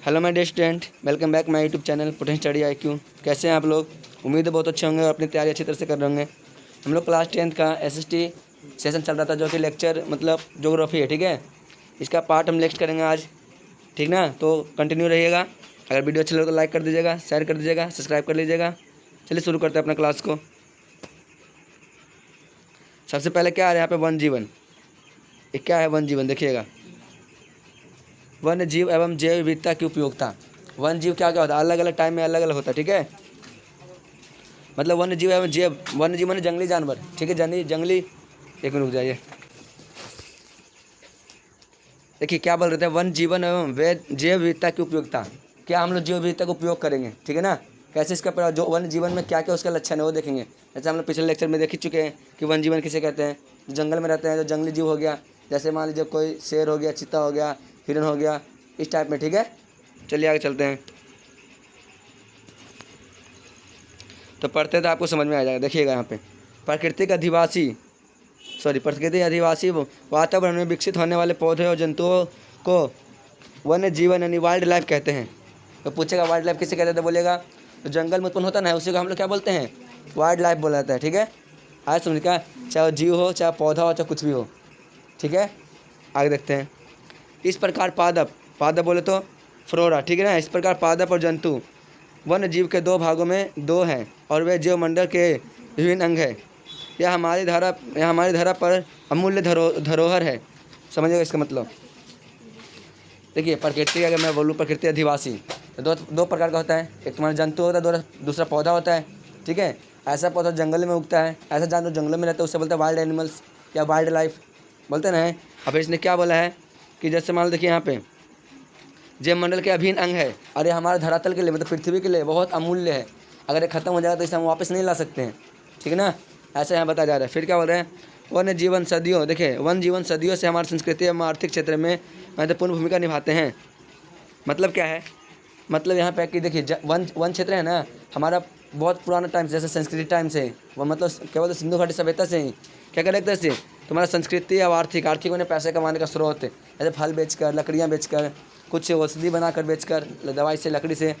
Hello my dear student, welcome back my YouTube channel potential study IQ। कैसे हैं आप लोग? उम्मीद है बहुत अच्छे होंगे और अपनी तैयारी अच्छी तरह से कर रहे होंगे। हम लोग क्लास 10th का SST सेशन चल रहा था, जो कि लेक्चर मतलब ज्योग्राफी है। ठीक है, इसका पार्ट हम नेक्स्ट करेंगे आज। ठीक ना, तो कंटिन्यू रहिएगा। अगर वीडियो अच्छा लगे तो लाइक कर दीजिएगा, शेयर कर दीजिएगा, सब्सक्राइब कर लीजिएगा। चलिए शुरू करते हैं अपना क्लास को। सबसे पहले क्या आ रहा है यहाँ पे? वन जीवन। ये क्या है वन जीवन? देखिएगा, वन्य जीव एवं जैव विविधता की उपयोगिता। वन जीव क्या क्या होता है? अलग अलग टाइम में अलग अलग होता है। ठीक है, मतलब वन्य जीव एवं जैव, वन्य जीव माने जंगली जानवर। ठीक है, जंगली एक मिनट रुक जाइए। देखिए क्या बोल रहे थे, वन जीवन एवं जैव विविधता की उपयोगिता। क्या हम लोग जैव विविधता का उपयोग करेंगे? ठीक है ना, कैसे इसका प्रयोग, जो वन जीवन में क्या क्या उसका लक्षण है वो देखेंगे। जैसे हम लोग पिछले लेक्चर में देख ही चुके हैं कि वन जीवन किसे कहते हैं। जो जंगल में रहते हैं, जो जंगली जीव हो गया, जैसे मान लीजिए कोई शेर हो गया, चीता हो गया, हिरन हो गया, इस टाइप में। ठीक है, चलिए आगे चलते हैं। तो पढ़ते तो आपको समझ में आ जाएगा। देखिएगा यहाँ पे, प्रकृति अधिवासी वातावरण में विकसित होने वाले पौधे और जंतुओं को वन्य जीवन यानी वाइल्ड लाइफ कहते हैं। तो पूछेगा वाइल्ड लाइफ किसे कहते हैं, तो बोलेगा तो जंगल में उत्पन्न होता ना है, उसी को हम लोग क्या बोलते हैं? वाइल्ड लाइफ बोला जाता है। ठीक है, आज समझ क्या, चाहे जीव हो, चाहे पौधा हो, चाहे कुछ भी हो। ठीक है, आगे देखते हैं। इस प्रकार पादप बोले तो फ्लोरा। ठीक है ना, इस प्रकार पादप और जंतु वन्य जीव के दो भागों में दो हैं और वे जीव मंडल के विभिन्न अंग हैं। यह हमारी धरा पर अमूल्य धरोहर है। समझिएगा इसका मतलब। देखिए प्रकृति, अगर मैं बोलूँ प्रकृति अधिवासी, तो दो प्रकार का होता है। एक तुम्हारा जंतु होता है, दूसरा पौधा होता है। ठीक है, ऐसा पौधा जंगल में उगता है, ऐसा जानवर जंगलों में रहता है, उससे बोलते हैं वाइल्ड एनिमल्स या वाइल्ड लाइफ बोलते ना है। अब इसने क्या बोला है कि जैसे मान लो, देखिए यहाँ पे जैव मंडल के अभिन्न अंग है और ये हमारे धरातल के लिए मतलब पृथ्वी के लिए बहुत अमूल्य है। अगर ये खत्म हो जाएगा तो इसे हम वापस नहीं ला सकते हैं। ठीक है ना, ऐसा यहाँ बताया जा रहा है। फिर क्या बोल रहे हैं, वन्य जीवन सदियों, देखिए वन जीवन सदियों से हमारी संस्कृति एवं आर्थिक क्षेत्र में महत्वपूर्ण भूमिका निभाते हैं। मतलब क्या है, मतलब यहाँ पे कि देखिए वन क्षेत्र है ना हमारा, बहुत पुराना टाइम से, जैसे संस्कृति टाइम से, वो मतलब क्या बोलते सिंधु घाटी सभ्यता से ही क्या कर रहे थे, तुम्हारा संस्कृति और आर्थिक मैंने पैसे कमाने का स्रोत है। जैसे फल बेचकर, लकड़ियाँ बेचकर, कुछ औषधि बनाकर बेचकर, दवाई से, लकड़ी से।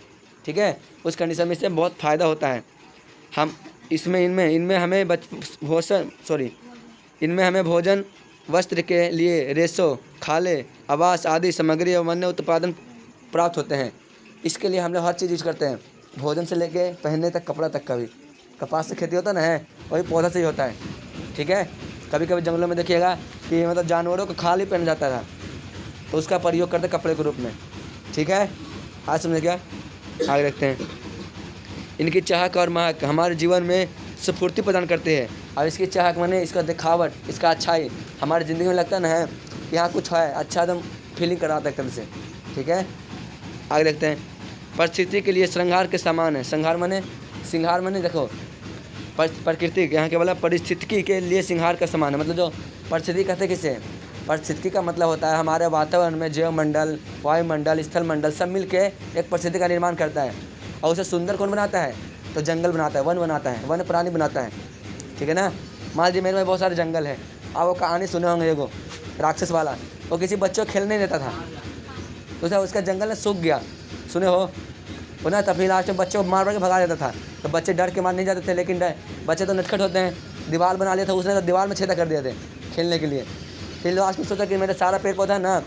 ठीक है, उस कंडीशन में इससे बहुत फ़ायदा होता है। हम इनमें हमें भोजन, वस्त्र के लिए रेशो, खाले, आवास आदि सामग्री और वन्य उत्पादन प्राप्त होते हैं। इसके लिए हम लोग हर चीज़ यूज करते हैं, भोजन से लेके पहनने तक, कपड़ा तक का भी। कपास से खेती होता ना है, वही पौधा से ही होता है। ठीक है, कभी कभी जंगलों में देखिएगा कि मतलब जानवरों को खाल भी पहना जाता था, तो उसका प्रयोग करते कपड़े के रूप में। ठीक है, आज समझे क्या? आगे देखते हैं। इनकी चाहक और महक हमारे जीवन में स्फूर्ति प्रदान करती है। और इसकी चाहक माने इसका दिखावट, इसका अच्छाई हमारी ज़िंदगी में लगता ना है कि यहाँ कुछ है अच्छा, एकदम फीलिंग कराता है एक तरह से। ठीक है, आगे देखते हैं। परिस्थिति के लिए श्रृंगार के समान है। श्रृंगार माने देखो, प्रकृति यहाँ के बोला परिस्थिति के लिए श्रृंगार का समान है। मतलब जो परिस्थिति कहते हैं किसे, परिस्थिति का मतलब होता है हमारे वातावरण में जैव मंडल, वायुमंडल, स्थल मंडल सब मिल के एक परिस्थिति का निर्माण करता है। और उसे सुंदर कौन बनाता है? तो जंगल बनाता है, वन बनाता है, वन प्राणी बनाता है। ठीक है ना, मान लीजिए मेरे में बहुत सारे जंगल है। अब वो कहानी सुने होंगे, एगो राक्षस वाला, वो किसी बच्चों को खेलने नहीं देता था, तो उसका जंगल में सूख गया। सुने हो ना, तभी लास्ट में बच्चों को मार के भगा देता था। तो बच्चे डर के मार नहीं जाते थे, लेकिन बच्चे तो नटखट होते हैं, दीवार बना लिया था उसने, तो दीवार में छेदा कर दिए थे खेलने के लिए। फिर लास्ट में सोचा कि मेरा सारा पेड़ पौधा ना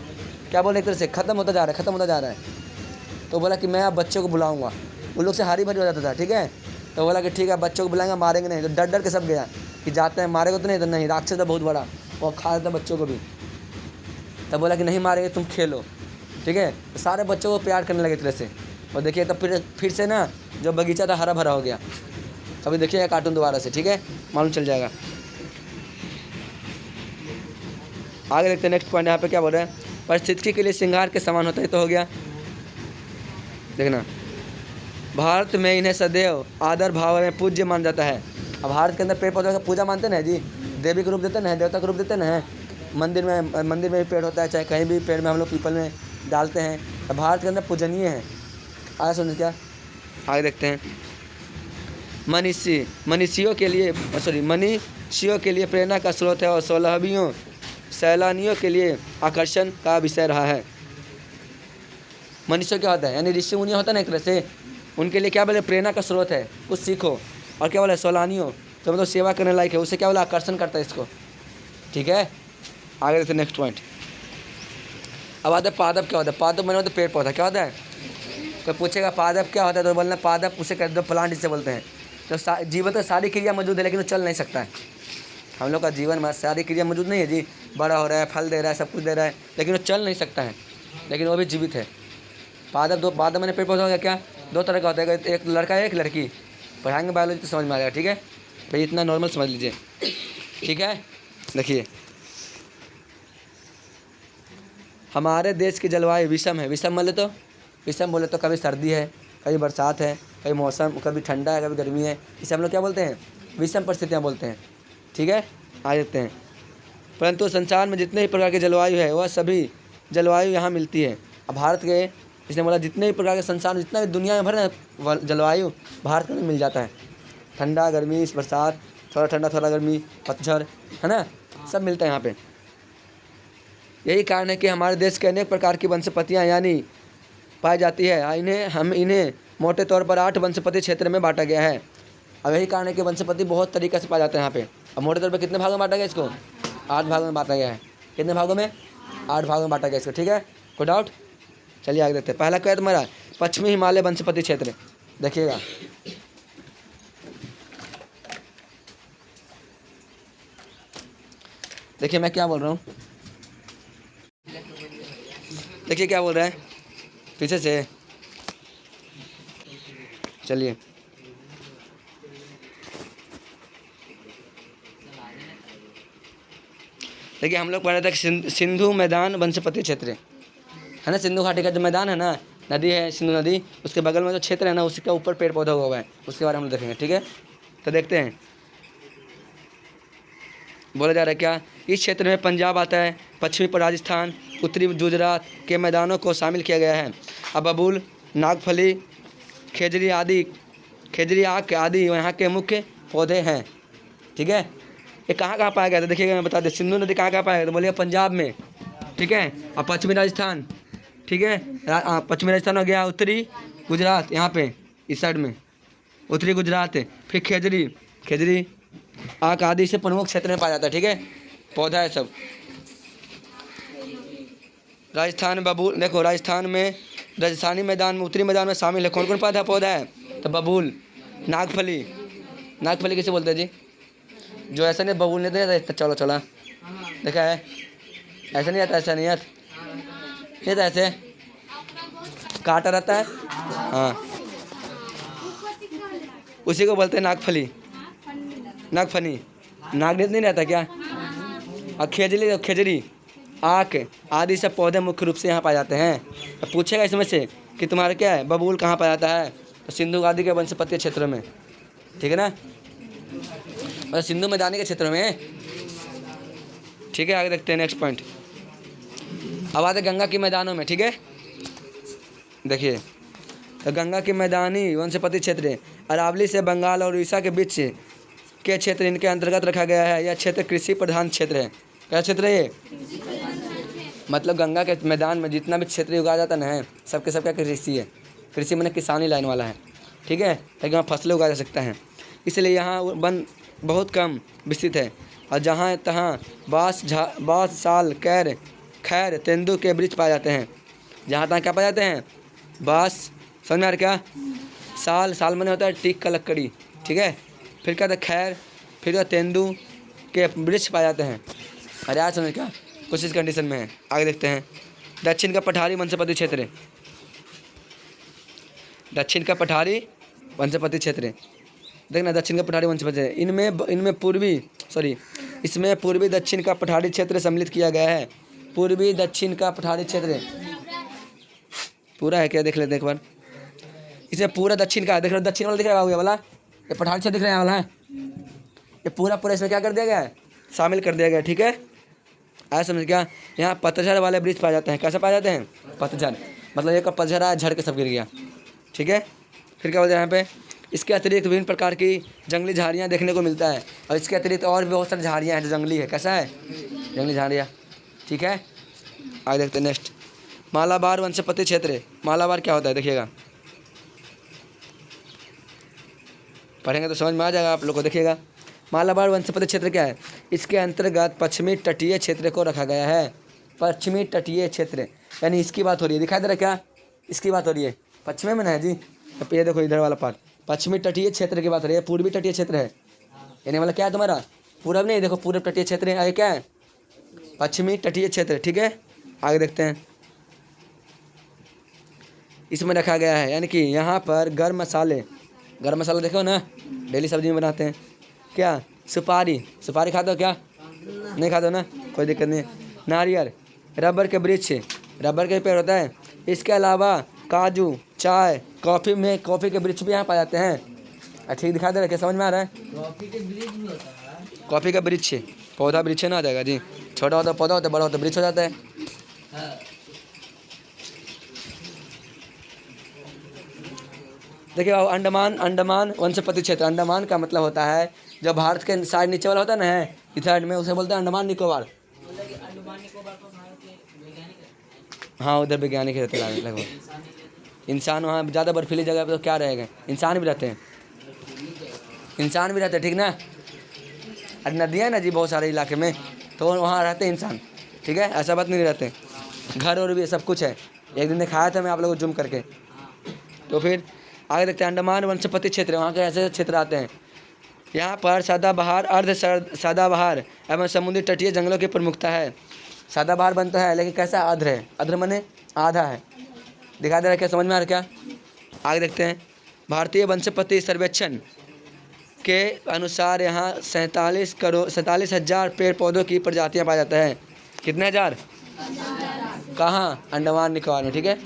क्या बोले एक तरह से ख़त्म होता जा रहा है। तो बोला कि मैं अब बच्चों को बुलाऊंगा। उन लोग से हारी भरी हो जाता था। ठीक है, तो बोला कि ठीक है बच्चों को बुलाएंगे, मारेंगे नहीं। तो डर के सब गया कि जाते हैं, मारेगा तो नहीं, राक्षस था बहुत बड़ा, और खा देता बच्चों को भी। तब बोला कि नहीं मारेंगे, तुम खेलो। ठीक है, तो सारे बच्चों को प्यार करने लगे तरह से। और देखिए तब फिर से ना जो बगीचा था हरा भरा हो गया। अभी देखिएगा कार्टून दोबारा से। ठीक है, मालूम चल जाएगा। आगे देखते हैं नेक्स्ट पॉइंट। यहाँ पे क्या बोल रहे हैं, परिस्थिति के लिए श्रृंगार के समान होता है। तो हो गया, देखना भारत में इन्हें सदैव आदर भाव में पूज्य माना जाता है। अब भारत के अंदर पेड़ पौधों का पूजा मानते ना जी, देवी का रूप देते ना, देवता का रूप देते ना। मंदिर में भी पेड़ होता है, चाहे कहीं भी पेड़ में हम लोग पीपल में डालते हैं। अब भारत के अंदर पूजनीय है। आगे सुनिए क्या, आगे देखते हैं। मनीषियों के लिए प्रेरणा का स्रोत है और सैलानियों के लिए आकर्षण का विषय रहा है। मनुष्य क्या होता है, यानी ऋषि मुनि होता है ना एक तरह से, उनके लिए क्या बोले, प्रेरणा का स्रोत है, कुछ सीखो। और क्या बोले, सैलानियों तो मतलब सेवा करने लायक है, उसे क्या बोला, आकर्षण करता है इसको। ठीक है, आगे देखते नेक्स्ट पॉइंट। अब आता है पादप क्या होता है। पादप मैंने होता है पेड़ पौधा। क्या होता है, कोई पूछेगा पादप क्या होता है तो बोलना पादप उसे कहते हैं प्लांट जिसे बोलते हैं। तो जीवन तो सारी क्रिया मौजूद है लेकिन वो चल नहीं सकता है। हम लोग का जीवन में सारी क्रिया मौजूद नहीं है जी, बड़ा हो रहा है, फल दे रहा है, सब कुछ दे रहा है, लेकिन वो चल नहीं सकता है, लेकिन वो भी जीवित है। पादप मैंने पेड़ पौधा हो गया क्या, दो तरह का होता है, एक लड़का है एक लड़की। पढ़ाएंगे बायोलॉजी तो समझ में आ जाएगा। ठीक है भाई, इतना नॉर्मल समझ लीजिए। ठीक है, देखिए हमारे देश की जलवायु विषम है। विषम बोले तो कभी सर्दी है, कभी बरसात है, कभी मौसम, कभी ठंडा है, कभी गर्मी है, इसे हम लोग क्या बोलते हैं, विषम परिस्थितियाँ बोलते हैं। ठीक है, आ जाते हैं। परंतु संसार में जितने भी प्रकार के जलवायु है वह सभी जलवायु यहाँ मिलती है। अब भारत के, इसने बोला जितने भी प्रकार के संसार में जितना भी दुनिया में भर ना जलवायु भारत में मिल जाता है। ठंडा, गर्मी, बरसात, थोड़ा ठंडा थोड़ा गर्मी, पतझड़, है ना, सब मिलता है यहाँ पे। यही कारण है कि हमारे देश के अनेक प्रकार की वनस्पतियाँ यानी पाई जाती है। इन्हें मोटे तौर पर 8 वनस्पति क्षेत्र में बांटा गया है। अब यही कारण है कि वनस्पति बहुत तरीक़े से पाए जाते हैं यहाँ पे। अब मोटे तौर पर कितने भागों में बांटा गया इसको, 8 भागों में बांटा गया है। कितने भागों में, 8 भागों में बांटा गया इसको। ठीक है, कोई डाउट, चलिए आगे देखते हैं। पहला क्या है तुम्हारा, पश्चिमी हिमालय वनस्पति क्षेत्र। देखिएगा, देखिए मैं क्या बोल रहा हूँ, देखिए क्या बोल रहा है पीछे से, चलिए देखिए हम लोग पढ़ रहे थे सिंधु मैदान वनस्पति क्षेत्र है ना। सिंधु घाटी का जो मैदान है ना, नदी है सिंधु नदी, उसके बगल में जो क्षेत्र है ना, उसके ऊपर पेड़ पौधा हुआ है, उसके बारे में हम लोग देखेंगे। ठीक है, तो देखते हैं। बोला जा रहा है क्या, इस क्षेत्र में पंजाब आता है, पश्चिमी पर राजस्थान, उत्तरी गुजरात के मैदानों को शामिल किया गया है। अब बबूल, नागफली, खेजरी आक आदि यहाँ के मुख्य पौधे हैं। ठीक है, ये कहाँ पाया गया था देखिएगा, मैं बता दें। सिंधु नदी कहाँ पाया गया तो बोलिए पंजाब में। ठीक है, अब पश्चिमी राजस्थान, ठीक है, पश्चिमी राजस्थान हो गया, उत्तरी गुजरात यहाँ पे इस साइड में उत्तरी गुजरात है। फिर खेजरी आक आदि से प्रमुख क्षेत्र में पाया जाता है। ठीक है, पौधा है सब। राजस्थान बबूल, देखो राजस्थान में राजस्थानी मैदान में, उत्तरी मैदान में शामिल है। कौन कौन पौधा है तो बबूल, नागफली किसे बोलते हैं जी, जो ऐसा नहीं बबूल नहीं देता, चलो देखा है, ऐसा नहीं आता, ऐसा नहीं आता, ऐसे काटा रहता है, हाँ उसी को बोलते हैं नागफनी, नागनेत नहीं रहता क्या। और खेजरी आक आदि सब पौधे मुख्य रूप से यहाँ पाए जाते हैं। अब पूछेगा इसमें से कि तुम्हारा क्या है, बबूल कहाँ पाया जाता है तो सिंधु आदि के वनस्पति क्षेत्र में। ठीक है ना, मतलब सिंधु मैदानी के क्षेत्र में। ठीक है, आगे देखते हैं नेक्स्ट पॉइंट। अब आते गंगा के मैदानों में। ठीक है, देखिए तो गंगा के मैदानी वनस्पति क्षेत्र अरावली से बंगाल और उड़ीसा के बीच के क्षेत्र इनके अंतर्गत रखा गया है। यह क्षेत्र कृषि प्रधान क्षेत्र है। क्या क्षेत्र है ये, मतलब गंगा के मैदान में जितना भी क्षेत्र उगाया जाता ना है, सबके सबका कृषि है। कृषि मैंने किसानी लाइन वाला है। ठीक है, ताकि वहाँ फसलें उगाया जा सकता है, इसलिए यहाँ वन बहुत कम विस्तृत है। और जहाँ तहाँ बाँस साल खैर तेंदू के वृक्ष पाए जाते हैं। जहाँ तहाँ क्या पाए जाते हैं, बाँस, समझ में आ रहा क्या, साल मैंने होता है टीक का लकड़ी। ठीक है, फिर क्या था खैर, फिर तेंदू के वृक्ष पाए जाते हैं। अरे यार समझ क्या, कुछ इस कंडीशन में है। आगे देखते हैं दक्षिण का पठारी वनस्पति क्षेत्र। दक्षिण का पठारी वनस्पति क्षेत्र, देखना दक्षिण का पठारी वनस्पति इसमें पूर्वी दक्षिण का पठारी क्षेत्र सम्मिलित किया गया है। पूर्वी दक्षिण का पठारी क्षेत्र पूरा है क्या, देख लेते एक बार। इसमें पूरा दक्षिण का, देख रहे हो दक्षिण वाला दिख रहा है वाला, ये पठारी क्षेत्र दिख रहा है वाला है, ये पूरा इसमें क्या कर दिया गया है, शामिल कर दिया गया। ठीक है, ऐसा समझ क्या, यहाँ पतझड़ वाले वृक्ष पाए जाते हैं। कैसे पाए जाते हैं, पतझड़, मतलब एक पतझड़ आया, झड़ के सब गिर गया। ठीक है, फिर क्या बोलते हैं यहाँ पे, इसके अतिरिक्त विभिन्न प्रकार की जंगली झाड़ियाँ देखने को मिलता है। और इसके अतिरिक्त और भी बहुत सारी झाड़ियाँ हैं जो जंगली है। कैसा है, जंगली झाड़ियाँ। ठीक है, आगे देखते हैं नेक्स्ट। मालाबार वनस्पति क्षेत्र, मालाबार क्या होता है देखिएगा, पढ़ेंगे तो समझ में आ जाएगा आप लोग को। देखिएगा मालाबार वनस्पति क्षेत्र क्या है, इसके अंतर्गत पश्चिमी तटीय क्षेत्र को रखा गया है। पश्चिमी तटीय क्षेत्र यानी इसकी बात हो रही है, दिखाई दे रहा है क्या, इसकी बात हो रही है, पश्चिमी में ना है जी। अब ये देखो इधर वाला पार्ट पश्चिमी तटीय क्षेत्र की बात हो रही है, पूर्वी तटीय क्षेत्र है, यानी मतलब क्या है तुम्हारा पूरब नहीं, देखो पूर्व तटीय क्षेत्र है, आगे क्या है पश्चिमी तटीय क्षेत्र। ठीक है, आगे देखते हैं, इसमें रखा गया है, यानी कि यहाँ पर गर्म मसाला देखो ना, डेली सब्जी में बनाते हैं। क्या सुपारी खाते हो क्या, नहीं खाते हो ना, कोई दिक्कत नहीं। नारियल, रबर के वृक्ष, रबर के पेड़ होता है। इसके अलावा काजू, चाय, कॉफ़ी के वृक्ष भी यहाँ पाए जाते हैं। ठीक दिखा दे रहा है क्या, समझ में आ रहा है। कॉफ़ी का वृक्ष, पौधा वृक्ष ना आ जाएगा जी, छोटा होता पौधा होता है, बड़ा होता वृक्ष हो जाता है। देखिए अंडमान वनस्पति क्षेत्र, अंडमान का मतलब होता है जो भारत के साइड नीचे वाला होता है ना है इस साइड में, उसे बोलते हैं अंडमान निकोबार। हाँ उधर वैज्ञानिक रहते हैं लगभग। इंसान वहाँ ज़्यादा बर्फीली जगह पे तो क्या रहेगा, इंसान भी रहते हैं, ठीक ना। और नदियाँ ना जी बहुत सारे इलाके में, तो वहाँ रहते हैं इंसान। ठीक है, ऐसा बात नहीं रहते, घर और भी सब कुछ है। एक दिन दिखाया था मैं आप लोगों को जूम करके। तो फिर आगे देखते हैं अंडमान वनस्पति क्षेत्र, वहाँ के ऐसे क्षेत्र आते हैं। यहाँ पर सदाबहार, अर्ध सदाबहार एवं समुद्री तटीय जंगलों की प्रमुखता है। सदाबहार बनता है लेकिन कैसा आर्द्र है, आर्द्र माने आधा है, दिखा दे रहा है क्या, समझ में आ रहा क्या। आगे देखते हैं, भारतीय वनस्पति सर्वेक्षण के अनुसार यहाँ 47,000 पेड़ पौधों की प्रजातियाँ पाया जाता है। कितने हज़ार, कहाँ, अंडमान निकोबार में। ठीक है,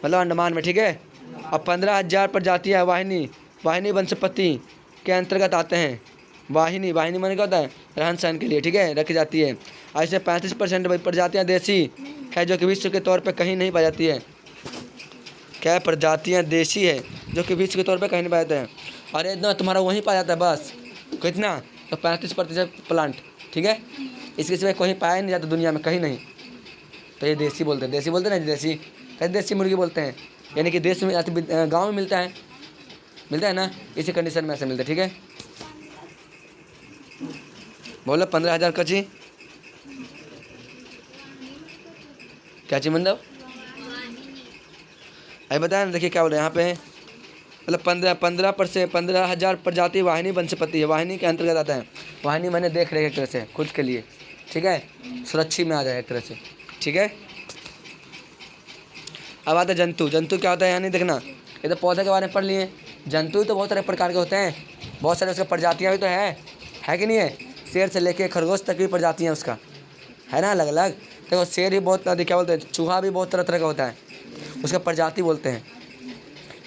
मतलब अंडमान में। ठीक है, अब 15,000 प्रजातियाँ वाहिनी वनस्पति के अंतर्गत आते हैं। वाहिनी माने क्या होता है, रहन सहन के लिए। ठीक है, रखी जाती है। ऐसे 35% प्रजातियाँ देसी है जो कि विश्व के तौर पे कहीं नहीं पाई जाती है। क्या प्रजातियाँ देसी है जो कि विश्व के तौर पे कहीं नहीं पाई जाते हैं, और इतना तुम्हारा वहीं पाया जाता है बस। कितना, तो 35% प्लांट। ठीक है, इसके सिवाय कहीं पाया ही नहीं जाता दुनिया में, कहीं नहीं। तो ये देसी बोलते हैं ना, देसी कैसे, देसी मुर्गी बोलते हैं, यानी कि देश में गाँव में मिलता है ना, इसी कंडीशन में ऐसे मिलता है। ठीक है, बोलो 15,000 का चीज क्या चीज मतलब अरे बताया ना। देखिए क्या बोल रहे हैं यहाँ पे, मतलब 15,000 प्रजाति वाहिनी वनस्पति है, वाहिनी के अंतर्गत आता है। वाहिनी मैंने देख रहे एक तरह से खुद के लिए। ठीक है, सुरक्षित में आ जाए एक तरह से। ठीक है, अब आता है जंतु क्या होता है, यानी देखना, ये तो पौधे के बारे में पढ़ लिए। जंतु तो बहुत सारे प्रकार के होते हैं, बहुत सारे उसकी प्रजातियाँ भी तो है कि नहीं है। शेर से लेके खरगोश तक भी प्रजातियाँ उसका है ना, अलग अलग। देखो शेर ही बहुत क्या बोलते हैं, चूहा भी बहुत तरह का होता है, उसका प्रजाति बोलते हैं।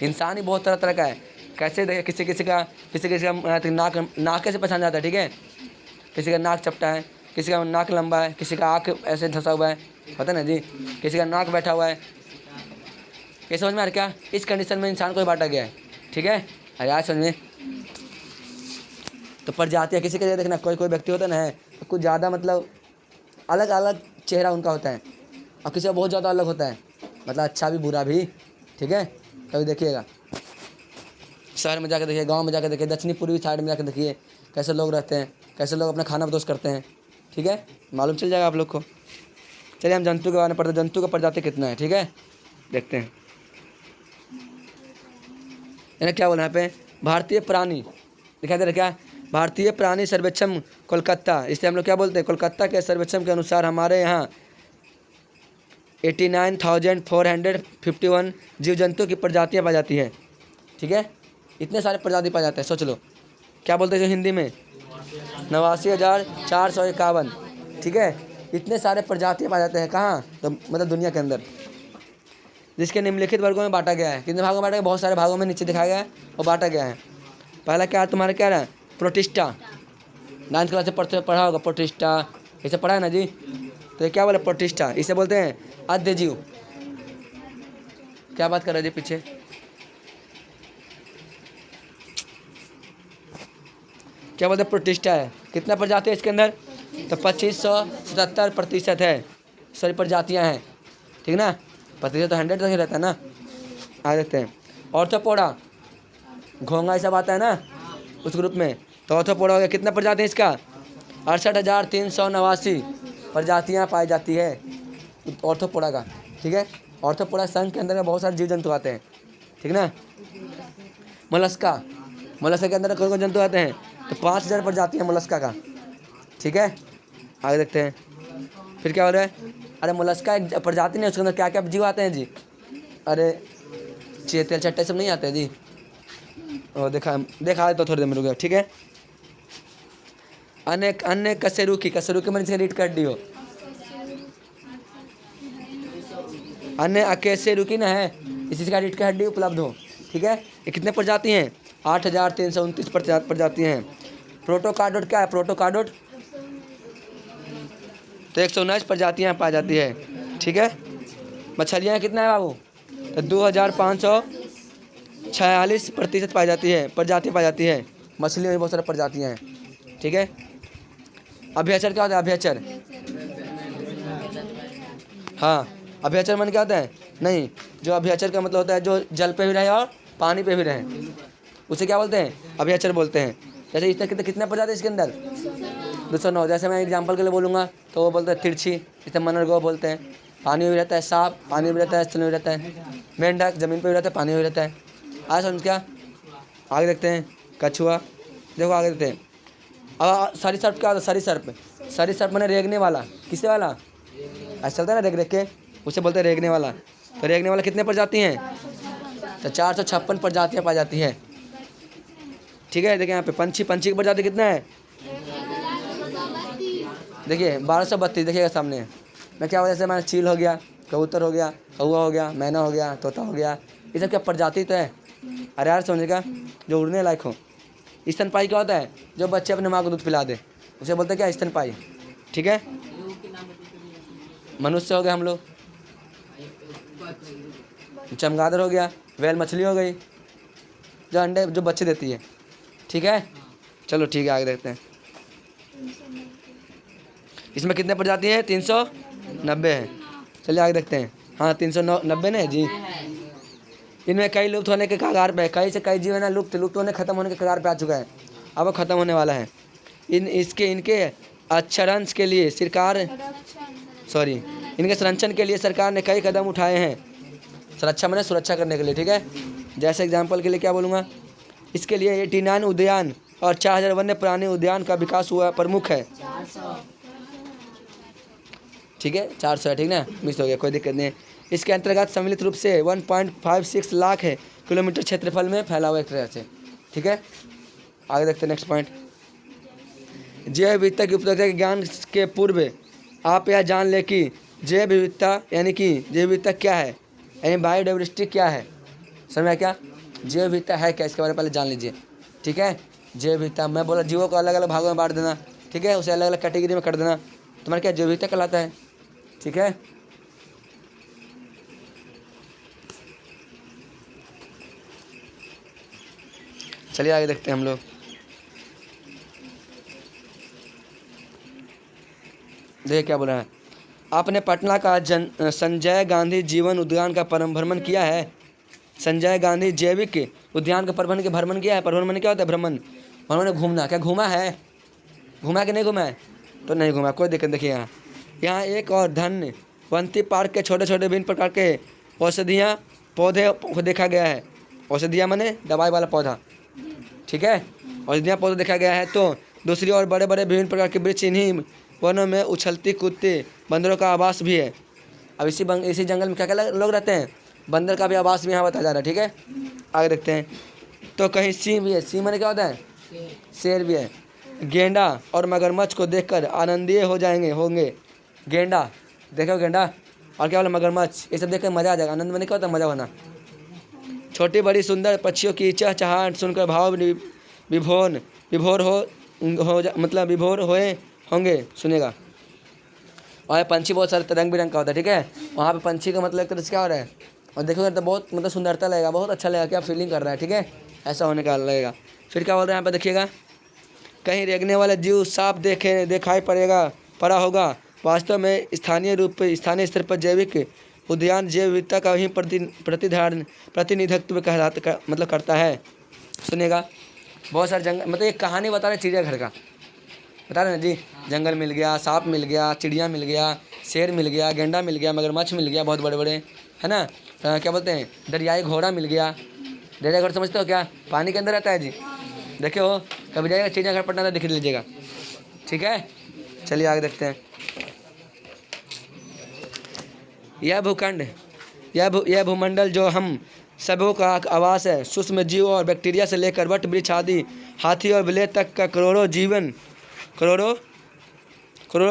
इंसान ही बहुत तरह का है। कैसे देखिए, किसी का नाक से पहचान जाता है। ठीक है, किसी का नाक चपटा है, किसी का नाक लंबा है, किसी का आँख ऐसे धंसा हुआ है, पता ना जी, किसी का नाक बैठा हुआ है। ये समझ में आ रहा क्या, इस कंडीशन में इंसान को बांटा गया है। ठीक है, अरे आज समझ में। तो प्रजातियाँ किसी के लिए देखना, कोई व्यक्ति होता ना है तो कुछ ज़्यादा मतलब अलग अलग चेहरा उनका होता है, और किसी का बहुत ज़्यादा अलग होता है, मतलब अच्छा भी बुरा भी। ठीक है, कभी देखिएगा, शहर में जाकर देखिए, गांव में जाकर देखिए, दक्षिणी पूर्वी साइड में जाकर देखिए कैसे लोग रहते हैं, कैसे लोग अपना खाना बदोश करते हैं। ठीक है, मालूम चल जाएगा आप लोग को। चलिए हम जंतु के बारे में पढ़ते हैं, जंतु का प्रजाति कितना है। ठीक है, देखते हैं इन्हें क्या बोला यहाँ पे, भारतीय प्राणी दिखाई दे रहा क्या, भारतीय प्राणी सर्वेक्षण कोलकाता, इसे हम लोग क्या बोलते हैं, कोलकाता के सर्वेक्षण के अनुसार हमारे यहाँ 89,451 जीव जंतु की प्रजातियाँ पाई जाती है। ठीक है, इतने सारे प्रजाति पाए जाते हैं, सोच लो क्या बोलते हैं जो हिंदी में 89,451। ठीक है, इतने सारे प्रजातियाँ पाए जाते हैं कहाँ, तो मतलब दुनिया के अंदर, जिसके निम्नलिखित वर्गों में बांटा गया है। कितने भागों में बांटा गया, बहुत सारे भागों में नीचे दिखाया गया है और बांटा गया है। पहला क्या तुम्हारा क्या रहा, प्रोटिस्टा, 9th क्लास से पढ़ा होगा प्रोटिस्टा, इसे पढ़ा है ना जी। तो ये क्या बोले, प्रोटिस्टा, इसे बोलते हैं आद्यजीव। क्या बात कर रहे जी पीछे, क्या बोलते हैं, प्रोटिस्टा है। कितना प्रजाति है इसके अंदर, तो 2577% है, सारी प्रजातियां हैं। ठीक ना। पतली तो 100 तक ही रहता है ना। आ देखते हैं ऑर्थोपोडा, घोंघा सब आता है ना उस ग्रुप में। तो ऑर्थोपोडा हो गया, कितना प्रजाति है इसका? 68,389 प्रजातियाँ पाई जाती है ऑर्थोपोडा का। ठीक है, ऑर्थोपोडा संघ के अंदर में बहुत सारे जीव जंतु आते हैं, ठीक ना। मोलस्का, मोलस्का के अंदर कौन कौन जंतु आते हैं? तो 5000 प्रजातियाँ मोलस्का का। ठीक है, आगे देखते हैं फिर क्या हो रहा है। अरे मोलस्का एक प्रजाति नहीं, उसके अंदर क्या क्या जीव आते हैं जी? अरे चेतेल चट्टे सब नहीं आते हैं जी। और देखा तो थोड़ी देर में रुक गया। ठीक है, अन्य अन्य कशेरुकी, कशेरुकी मैंने इसका रीड कर दी हो। अन्य अकेशेरुकी ना है, इसी का रीड का हड्डी उपलब्ध हो। ठीक है, ये कितने प्रजाति हैं? 8329 प्रजातियाँ हैं। प्रोटोकार्डोट क्या है? प्रोटोकार्डोट तो 119 प्रजातियाँ पाई जाती है। ठीक है, मछलियाँ कितना है बाबू? तो 2546% पाई जाती है, प्रजातियाँ पाई जाती है। मछलियों में बहुत सारी प्रजातियाँ हैं। ठीक है, अभ्यचर क्या होता है? अभ्यचर, हाँ अभ्यचर मन क्या होता है? नहीं, जो अभ्यचर का मतलब होता है जो जल पे भी रहे और पानी पे भी रहे, उसे क्या बोलते हैं? अभ्यचर बोलते हैं। जैसे इसमें कितने प्रजाति है इसके अंदर? 209। जैसे मैं एग्जांपल के लिए बोलूँगा तो वो बोलते हैं तिरछी, इसे मनरगो बोलते हैं। पानी में भी रहता है, सांप पानी में रहता है, स्थल में भी रहता है, मेंढक ज़मीन पर भी रहता है, पानी में भी रहता है। आज समझ क्या? आगे देखते हैं कछुआ, देखो आगे देखते हैं। अब सरीसृप क्या होता है? सरीसृप, सरीसृप मैंने रेंगने वाला, किससे वाला? ऐसा चलता है ना रेंग के, उसे बोलते हैं रेंगने वाला। तो रेंगने वाला कितने प्रजाति हैं? तो 456 प्रजातियाँ पाई जाती है। ठीक है, देखिए यहाँ पे पंछी, पंछी की प्रजाति कितना है? देखिए 1232। देखिएगा सामने मैं क्या वजह से मैंने चील हो गया, कबूतर हो गया, कौवा हो गया, मैना हो गया, तोता हो गया, ये सब क्या प्रजाति तो है। अरे यार समझेगा, जो उड़ने लायक हो। स्तनपाई क्या होता है? जो बच्चे अपने माँ को दूध पिला दे, उसे बोलते हैं क्या? स्तनपाई। ठीक है, मनुष्य हो गए हम लोग, चमगादड़ हो गया, वेल मछली हो गई जो अंडे जो बच्चे देती है। ठीक है, चलो ठीक है आगे देखते हैं। इसमें कितने प्रजाति हैं? 390 है। चलिए आगे देखते हैं। हाँ 390 ना जी। इनमें कई लुप्त होने के कगार पे, कई से कई जीव है ना लुप्त होने खत्म होने के कगार पे आ चुका है, अब वो खत्म होने वाला है। इनके अच्छरंश के लिए इनके संरक्षण के लिए सरकार ने कई कदम उठाए हैं। सुरक्षा मैंने सुरक्षा करने के लिए। ठीक है, जैसे एग्जाम्पल के लिए क्या बोलूँगा, इसके लिए 89 उद्यान और 4000 वन्य प्राणी उद्यान का विकास हुआ प्रमुख है। ठीक है, 400 है, ठीक ना, मिस हो गया, कोई दिक्कत नहीं है। इसके अंतर्गत सम्मिलित रूप से 1.56 लाख है किलोमीटर क्षेत्रफल में फैला हुआ एक तरह से। ठीक है, आगे देखते हैं नेक्स्ट पॉइंट। जैव विविधता की उपलब्धि के ज्ञान के पूर्व आप यह जान ले कि जैव विविधता यानी कि जैव विविधता क्या है, यानी बायोडाइवर्सिटी क्या है। समझ क्या जैव विविधता है क्या, इसके बारे में पहले जान लीजिए। ठीक है, जैव विविधता मैं बोला जीवों को अलग अलग भागों में बांट देना। ठीक है, उसे अलग अलग कैटेगरी में कर देना, तुम्हारा क्या जैव विविधता कहलाता है। ठीक है, चलिए आगे देखते हैं हम लोग। देखिए क्या बोल रहा है। आपने पटना का संजय गांधी जीवन उद्यान का भ्रमण किया है? संजय गांधी जैविक उद्यान का भ्रमण किया है। भ्रमण क्या होता है? भ्रमण घूमना। क्या घूमा है? घूमा कि नहीं घूमा है? तो नहीं घूमा, कोई दिक्कत। देखिए यहाँ एक और धनवंती पार्क के छोटे छोटे विभिन्न प्रकार के औषधियाँ पौधे को देखा गया है। औषधियाँ माने दवाई वाला पौधा। ठीक है, औषधियाँ पौधे देखा गया है। तो दूसरी और बड़े बड़े विभिन्न प्रकार के वृक्ष इन्हीं वनों में उछलती कूदती बंदरों का आवास भी है। अब इसी जंगल में क्या क्या लोग रहते हैं? बंदर का भी आवास भी यहाँ बताया जा रहा है। ठीक है, आगे देखते हैं। तो कहीं सिंह भी है। सिंह माने क्या होता है? शेर भी है। गेंडा और मगरमच्छ को देखकर आनंदीय होंगे। गेंडा देखो, गेंडा और क्या बोला? मगरमच्छ। ये सब देखकर मज़ा आ जाएगा। आनंद माने क्या होता है? मज़ा होना। छोटी बड़ी सुंदर पक्षियों की चहचहाहट सुनकर भाव विभोर हुए होंगे, सुनेगा। और पंछी बहुत सारे रंग बिरंग का होता है। ठीक है, वहाँ पे पंछी का मतलब एक तरह से क्या हो रहा है, और देखोगे तो बहुत सुंदरता लगेगा, बहुत अच्छा लगेगा, क्या फीलिंग कर रहा है। ठीक है, ऐसा होने का लगेगा। फिर क्या बोल रहे हैं यहाँ पे देखिएगा, कहीं रेंगने वाला जीव साफ दिखाई पड़ा होगा। वास्तव में स्थानीय स्तर पर जैविक उद्यान जैव विविधता का ही प्रतिनिधित्व मतलब करता है। सुनिएगा, बहुत सारे जंगल, मतलब एक कहानी बता रहे चिड़ियाघर का, बता रहे हैं जी। जंगल मिल गया, सांप मिल गया, चिड़िया मिल गया, शेर मिल गया, गेंडा मिल गया, मगरमच्छ मिल गया बहुत बड़े बड़े, है ना। क्या बोलते हैं, दरियाई घोड़ा मिल गया। दरियाई घोड़ा समझते हो क्या, पानी के अंदर रहता है जी। देखे हो कभी जाइएगा चिड़ियाघर पटना तो दिख लीजिएगा, ठीक है। चलिए आगे देखते हैं। यह भूखंड, यह भूमंडल जो हम सबों का आवास है, सूक्ष्म जीव और बैक्टीरिया से लेकर वट वृक्ष आदि, हाथी और बिल्ली तक का करोड़ों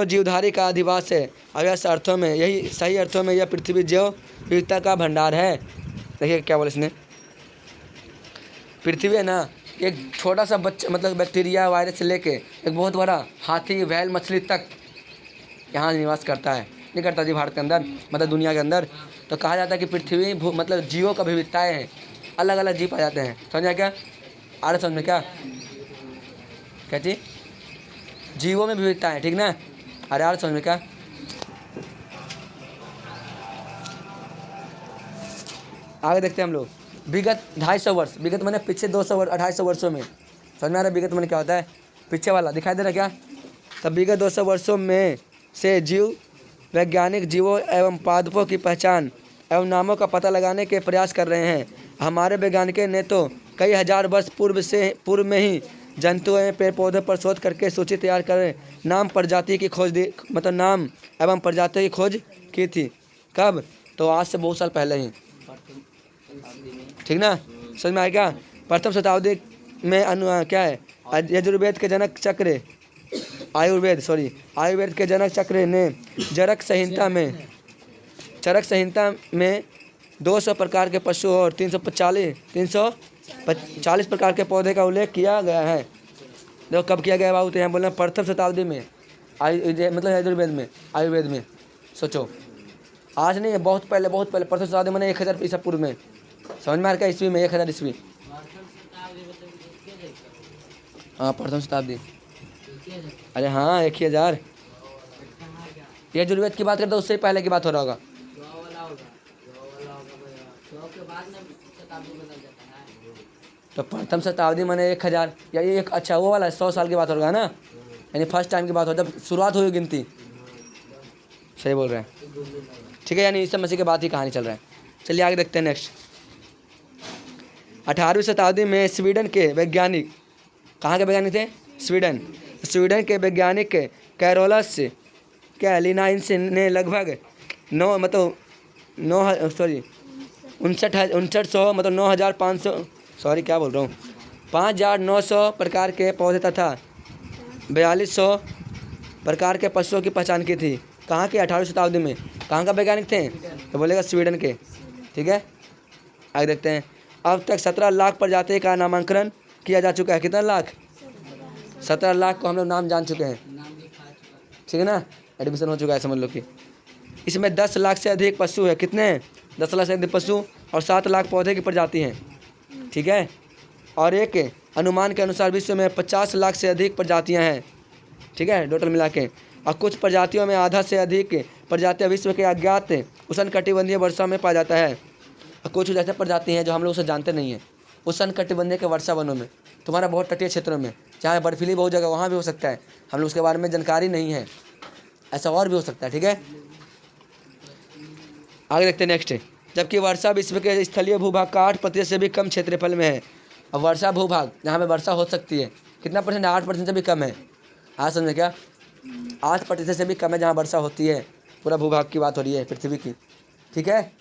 जीवधारी का अधिवास है। अव्यस्त अर्थों में, यही सही अर्थों में यह पृथ्वी जैव विविधता का भंडार है। देखिए क्या बोले इसने, पृथ्वी है ना, एक छोटा सा बच्चा मतलब बैक्टीरिया वायरस से लेके एक बहुत बड़ा हाथी व्हेल मछली तक यहाँ निवास करता है, नहीं करता जी भारत के अंदर, मतलब दुनिया के अंदर। तो कहा जाता है कि पृथ्वी मतलब जीवों का विविधताएँ हैं, अलग अलग जीव पाए जाते हैं। समझा क्या, आ रहा समझ में क्या, क्या चीज, जीवों में विविधता है, ठीक ना। अरे यार समझ में क्या, आगे देखते हैं हम लोग। विगत 250 वर्ष, विगत मैंने पिछले 250 वर्षों में, समझ में आ रहा है विगत मैंने क्या होता है, पीछे वाला दिखाई दे रहा है क्या। तब विगत 200 वर्षों में से जीव वैज्ञानिक जीवों एवं पादपों की पहचान एवं नामों का पता लगाने के प्रयास कर रहे हैं। हमारे वैज्ञानिकों ने तो कई हजार वर्ष पूर्व में ही जंतुओं एवं पेड़ पौधों पर शोध करके सूची तैयार कर नाम प्रजाति की खोज मतलब नाम एवं प्रजाति की खोज की थी। कब, तो आज से बहुत साल पहले ही, ठीक ना। समझ में आया क्या। प्रथम शताब्दी में क्या है, यजुर्वेद के जनक चक्र, आयुर्वेद के जनक चक्र ने चरक संहिता में 200 प्रकार के पशु और 340 प्रकार के पौधे का उल्लेख किया गया है। देखो कब किया गया बाबू, तो यहाँ बोलना प्रथम शताब्दी में, मतलब आयुर्वेद में। सोचो आज नहीं है, बहुत पहले प्रथम शताब्दी मैंने 1000 ईसा पूर्व में। समझ में आ रहा है, ईस्वी में 1000 ईस्वी, हाँ प्रथम शताब्दी। अरे हाँ 1000, ये यजुर्वेद की बात करते उससे पहले की बात हो रहा होगा। तो प्रथम शताब्दी मैंने 1000 या ये एक, अच्छा वो वाला 100 साल की बात होगा ना, यानी फर्स्ट टाइम की बात हो, जब शुरुआत हुई गिनती। सही बोल रहे हैं, ठीक है, यानी ईसा मसीह के बाद ही कहानी चल रहा है। चलिए आगे देखते हैं नेक्स्ट। 18वीं शताब्दी में स्वीडन के वैज्ञानिक, कहाँ के वैज्ञानिक थे, स्वीडन के वैज्ञानिक कैरोलस लिनाइंस ने लगभग 5,900 प्रकार के पौधे तथा 4200 प्रकार के पशुओं की पहचान की थी। कहाँ के, 18वीं शताब्दी में। कहाँ का वैज्ञानिक थे, तो बोलेगा स्वीडन के, ठीक है। आगे देखते हैं। अब तक 17 लाख प्रजाति का नामांकन किया जा चुका है। कितना लाख, 17 लाख को हम लोग नाम जान चुके हैं, ठीक है ना, एडमिशन हो चुका है समझ लो कि। इसमें 10 लाख से अधिक पशु है, कितने, 10 लाख से अधिक पशु और 7 लाख पौधे की प्रजाति हैं, ठीक है। और एक अनुमान के अनुसार विश्व में 50 लाख से अधिक प्रजातियां हैं, ठीक है, टोटल मिला के। और कुछ प्रजातियों में आधा से अधिक प्रजातियां विश्व के अज्ञात उष्णकटिबंधीय वर्षा में पाया जाता है। और कुछ ऐसे प्रजाति हैं जो हम लोग उसे जानते नहीं हैं, उष्णकटिबंधीय के वर्षा वनों में, तुम्हारा बहुत तटीय क्षेत्रों में, जहाँ बर्फीली बहुत जगह, वहाँ भी हो सकता है, हम लोग उसके बारे में जानकारी नहीं है, ऐसा और भी हो सकता है, ठीक है। आगे देखते हैं नेक्स्ट। जबकि वर्षा विश्व के स्थलीय भूभाग का 8% से भी कम क्षेत्रफल में है। अब वर्षा भूभाग जहाँ पे वर्षा हो सकती है, कितना परसेंट, 8% से भी कम है। आज समझे क्या, 8% से भी कम है जहाँ वर्षा होती है। पूरा भूभाग की बात हो रही है पृथ्वी की, ठीक है।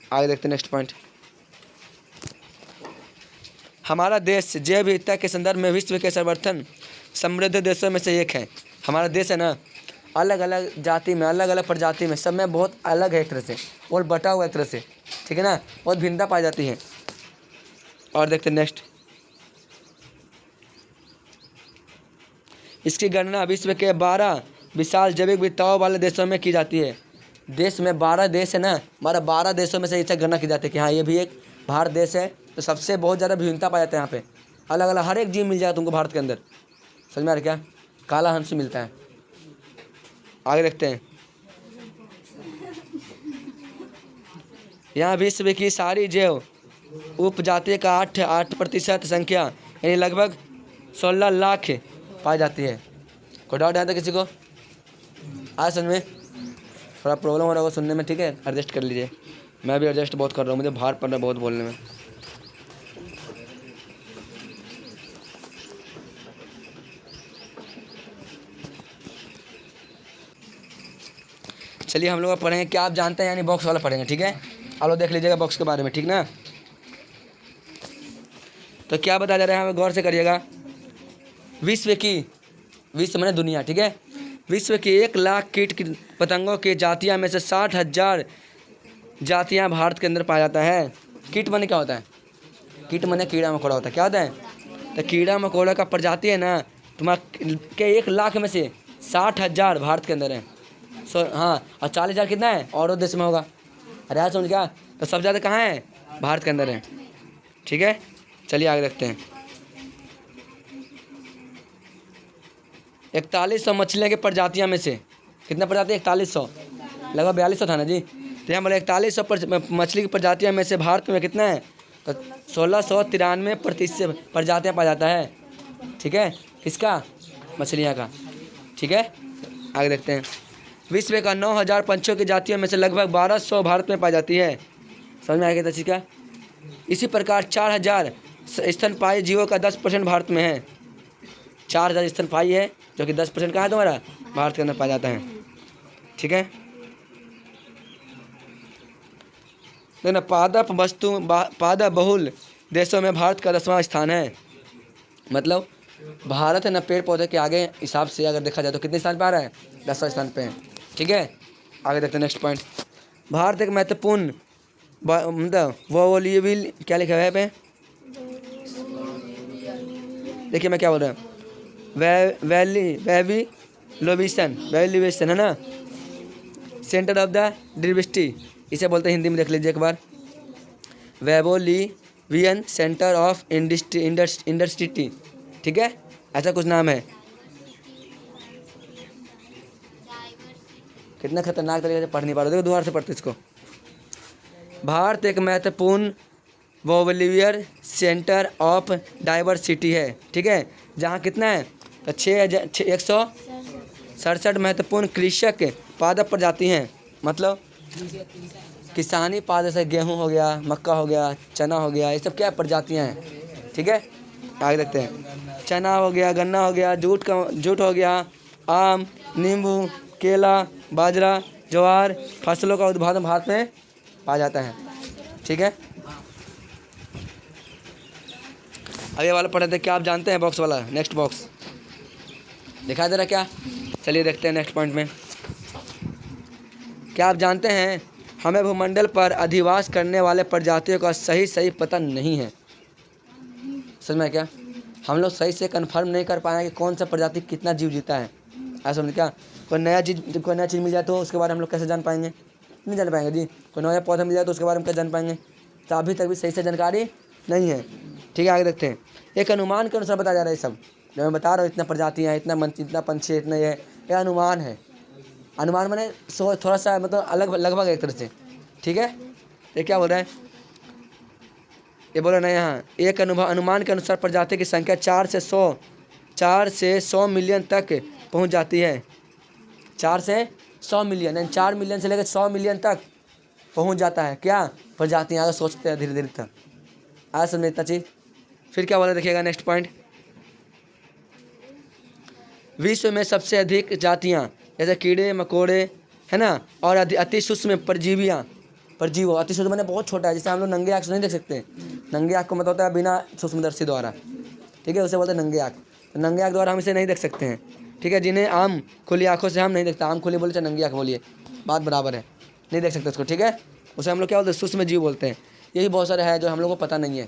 आगे देखते हैं नेक्स्ट पॉइंट। हमारा देश जैव विविधता के संदर्भ में विश्व के सर्वप्रथम समृद्ध देशों में से एक है। हमारा देश है ना, अलग अलग जाति में, अलग अलग प्रजाति में, सब में बहुत अलग है एक तरह से, और बटा हुआ एक तरह से, ठीक है ना, बहुत भिन्नता पाई जाती है। और देखते हैं नेक्स्ट। इसकी गणना विश्व के 12 विशाल जैविक विविधताओं वाले देशों में की जाती है। देश में 12 देश है ना, हमारा 12 देशों में से इससे गणना की जाती है कि हाँ ये भी एक भारत देश है। तो सबसे बहुत ज़्यादा विभिन्नता पाया जाता है यहाँ पे, अलग अलग हर एक जीव मिल जाएगा तुमको भारत के अंदर। समझ में आ रहा क्या, काला हंस मिलता है। आगे देखते हैं। यहाँ विश्व की सारी जैव उपजाति का 8% संख्या यानी लगभग 16 लाख पाई जाती है। कोई डाउट है तो किसी को? आज समझ में थोड़ा प्रॉब्लम हो रहा होगा सुनने में, ठीक है, एडजस्ट कर लीजिए। मैं भी एडजस्ट बहुत कर रहा हूँ, मुझे भार पड़ रहा है बहुत बोलने में। चलिए हम लोग पढ़ेंगे क्या आप जानते हैं, यानी बॉक्स वाला पढ़ेंगे, ठीक है। आप लोग देख लीजिएगा बॉक्स के बारे में, ठीक ना। तो क्या बताया जा रहा है, हमें गौर से करिएगा। विश्व माने दुनिया, ठीक है। विश्व की 1 लाख कीट पतंगों की जातियां में से 60,000 जातियां भारत के अंदर पाया जाता है। कीट माने क्या होता है? कीट माने कीड़ा मकोड़ा होता है। क्या होता है? तो कीड़ा मकोड़ा का प्रजाति है ना तुम्हारा के 1 लाख में से 60,000 भारत के अंदर है। हाँ, और 40,000 कितना है और देश में होगा। अरे यार समझ क्या, तो सब ज़्यादा कहाँ है? भारत के अंदर है, ठीक है। चलिए आगे देखते हैं। 4100 मछलियों की प्रजातियां में से कितना प्रजाति? 4100, लगभग 4200 था ना जी। तो यहाँ बोले 4100 मछली की प्रजातियों में से भारत में कितना है? तो 1693 प्रजातियाँ पाया जाता है, ठीक है। किसका? मछलियाँ का, ठीक है। आगे देखते हैं। विश्व का 9000 पंछियों की जातियों में से लगभग 1200 भारत में पाई जाती है। समझ में आएगा तो ठीक है। इसी प्रकार 4000 स्तनपायी जीवों का 10% भारत में है। 4000 स्तनपायी है जो कि 10% कहाँ है तुम्हारा? भारत के अंदर पाया जाता है, ठीक है। देखना पादप बहुल देशों में भारत का 10वां स्थान है। मतलब भारत है ना पेड़ पौधे के आगे हिसाब से अगर देखा जाए तो कितने स्थान पे आ रहा है? 10वां स्थान पे है, ठीक है। आगे देखते हैं नेक्स्ट पॉइंट। भारत एक महत्वपूर्ण मतलब वोलिबिल क्या लिखा है पे? देखिए मैं क्या बोल रहा हूँ, वैल्यूएशन है ना, सेंटर ऑफ द डिवर्सिटी इसे बोलते हैं हिंदी में। देख लीजिए एक बार, वेबोलिवियन सेंटर ऑफ इंडस्ट्री, ठीक है, ऐसा कुछ नाम है। कितना खतरनाक तरीके से पढ़ नहीं पा रहे, देखो दोबारा से पढ़ते इसको। भारत एक महत्वपूर्ण वोलिवियर सेंटर ऑफ डाइवर्सिटी है, ठीक है, जहाँ कितना है? तो 167 महत्वपूर्ण कृषक पादप प्रजाति हैं। मतलब किसानी पादप से गेहूँ हो गया, मक्का हो गया, चना हो गया, ये सब क्या प्रजातियाँ हैं, ठीक है। आगे देखते हैं। चना हो गया, गन्ना हो गया, जूट हो गया, आम, नींबू, केला, बाजरा, ज्वार फसलों का उत्पादन भारत में पाया जाता है, ठीक है। अगले वाला पढ़ते हैं। क्या आप जानते हैं बॉक्स वाला? नेक्स्ट बॉक्स दिखाई दे रहा क्या? चलिए देखते हैं नेक्स्ट पॉइंट में। क्या आप जानते हैं हमें भूमंडल पर अधिवास करने वाले प्रजातियों का सही पता नहीं है। समझ में क्या? हम लोग सही से कंफर्म नहीं कर पाए कि कौन सा प्रजाति कितना जीव जीता है। ऐसा समझ क्या? कोई नया चीज़ मिल जाए तो उसके बारे में हम लोग कैसे जान पाएंगे? नहीं जान पाएंगे जी। कोई नया पौधा मिल जाए तो उसके बारे में कैसे जान पाएंगे? तो अभी तक भी सही से जानकारी नहीं है, ठीक है। आगे देखते हैं। एक अनुमान के अनुसार बताया जा रहा है ये सब जो मैं बता रहा हूँ, इतना प्रजातियाँ हैं, इतना पंछी है, इतना ये अनुमान है। अनुमान मैंने थोड़ा सा मतलब अलग लगभग एक तरह से, ठीक है। ये क्या बोल रहा है? ये बोल रहा ना यहाँ एक अनुमान के अनुसार प्रजाति की संख्या 4 से 100 मिलियन तक पहुँच जाती है। 4 से 100 मिलियन यानी 4 मिलियन से लेकर 100 मिलियन तक पहुँच जाता है क्या प्रजातियाँ। अगर सोचते हैं धीरे धीरे तक आज समझ इतना चीज़। फिर क्या बोला देखिएगा नेक्स्ट पॉइंट। विश्व में सबसे अधिक जातियाँ जैसे कीड़े मकोड़े है ना, और अति सूक्ष्म परजीव अति सूक्ष्म मैंने बहुत छोटा है, जिसे हम लोग नंगे आँख से नहीं देख सकते। नंगे आँख को मतलब होता है बिना सूक्ष्मदर्शी द्वारा, ठीक है, उसे बोलते हैं नंगे आँख। तो नंगे आँख द्वारा हम इसे नहीं देख सकते हैं, ठीक है। जिन्हें आम खुली आँखों से हम नहीं देखते, आम खुली बोले चाहे नंगी आँख बोलिए बात बराबर है, नहीं देख सकते उसको, ठीक है। उसे हम लोग क्या बोलते हैं? सूक्ष्म जीव बोलते हैं। यही बहुत सारे हैं जो हम लोग को पता नहीं है।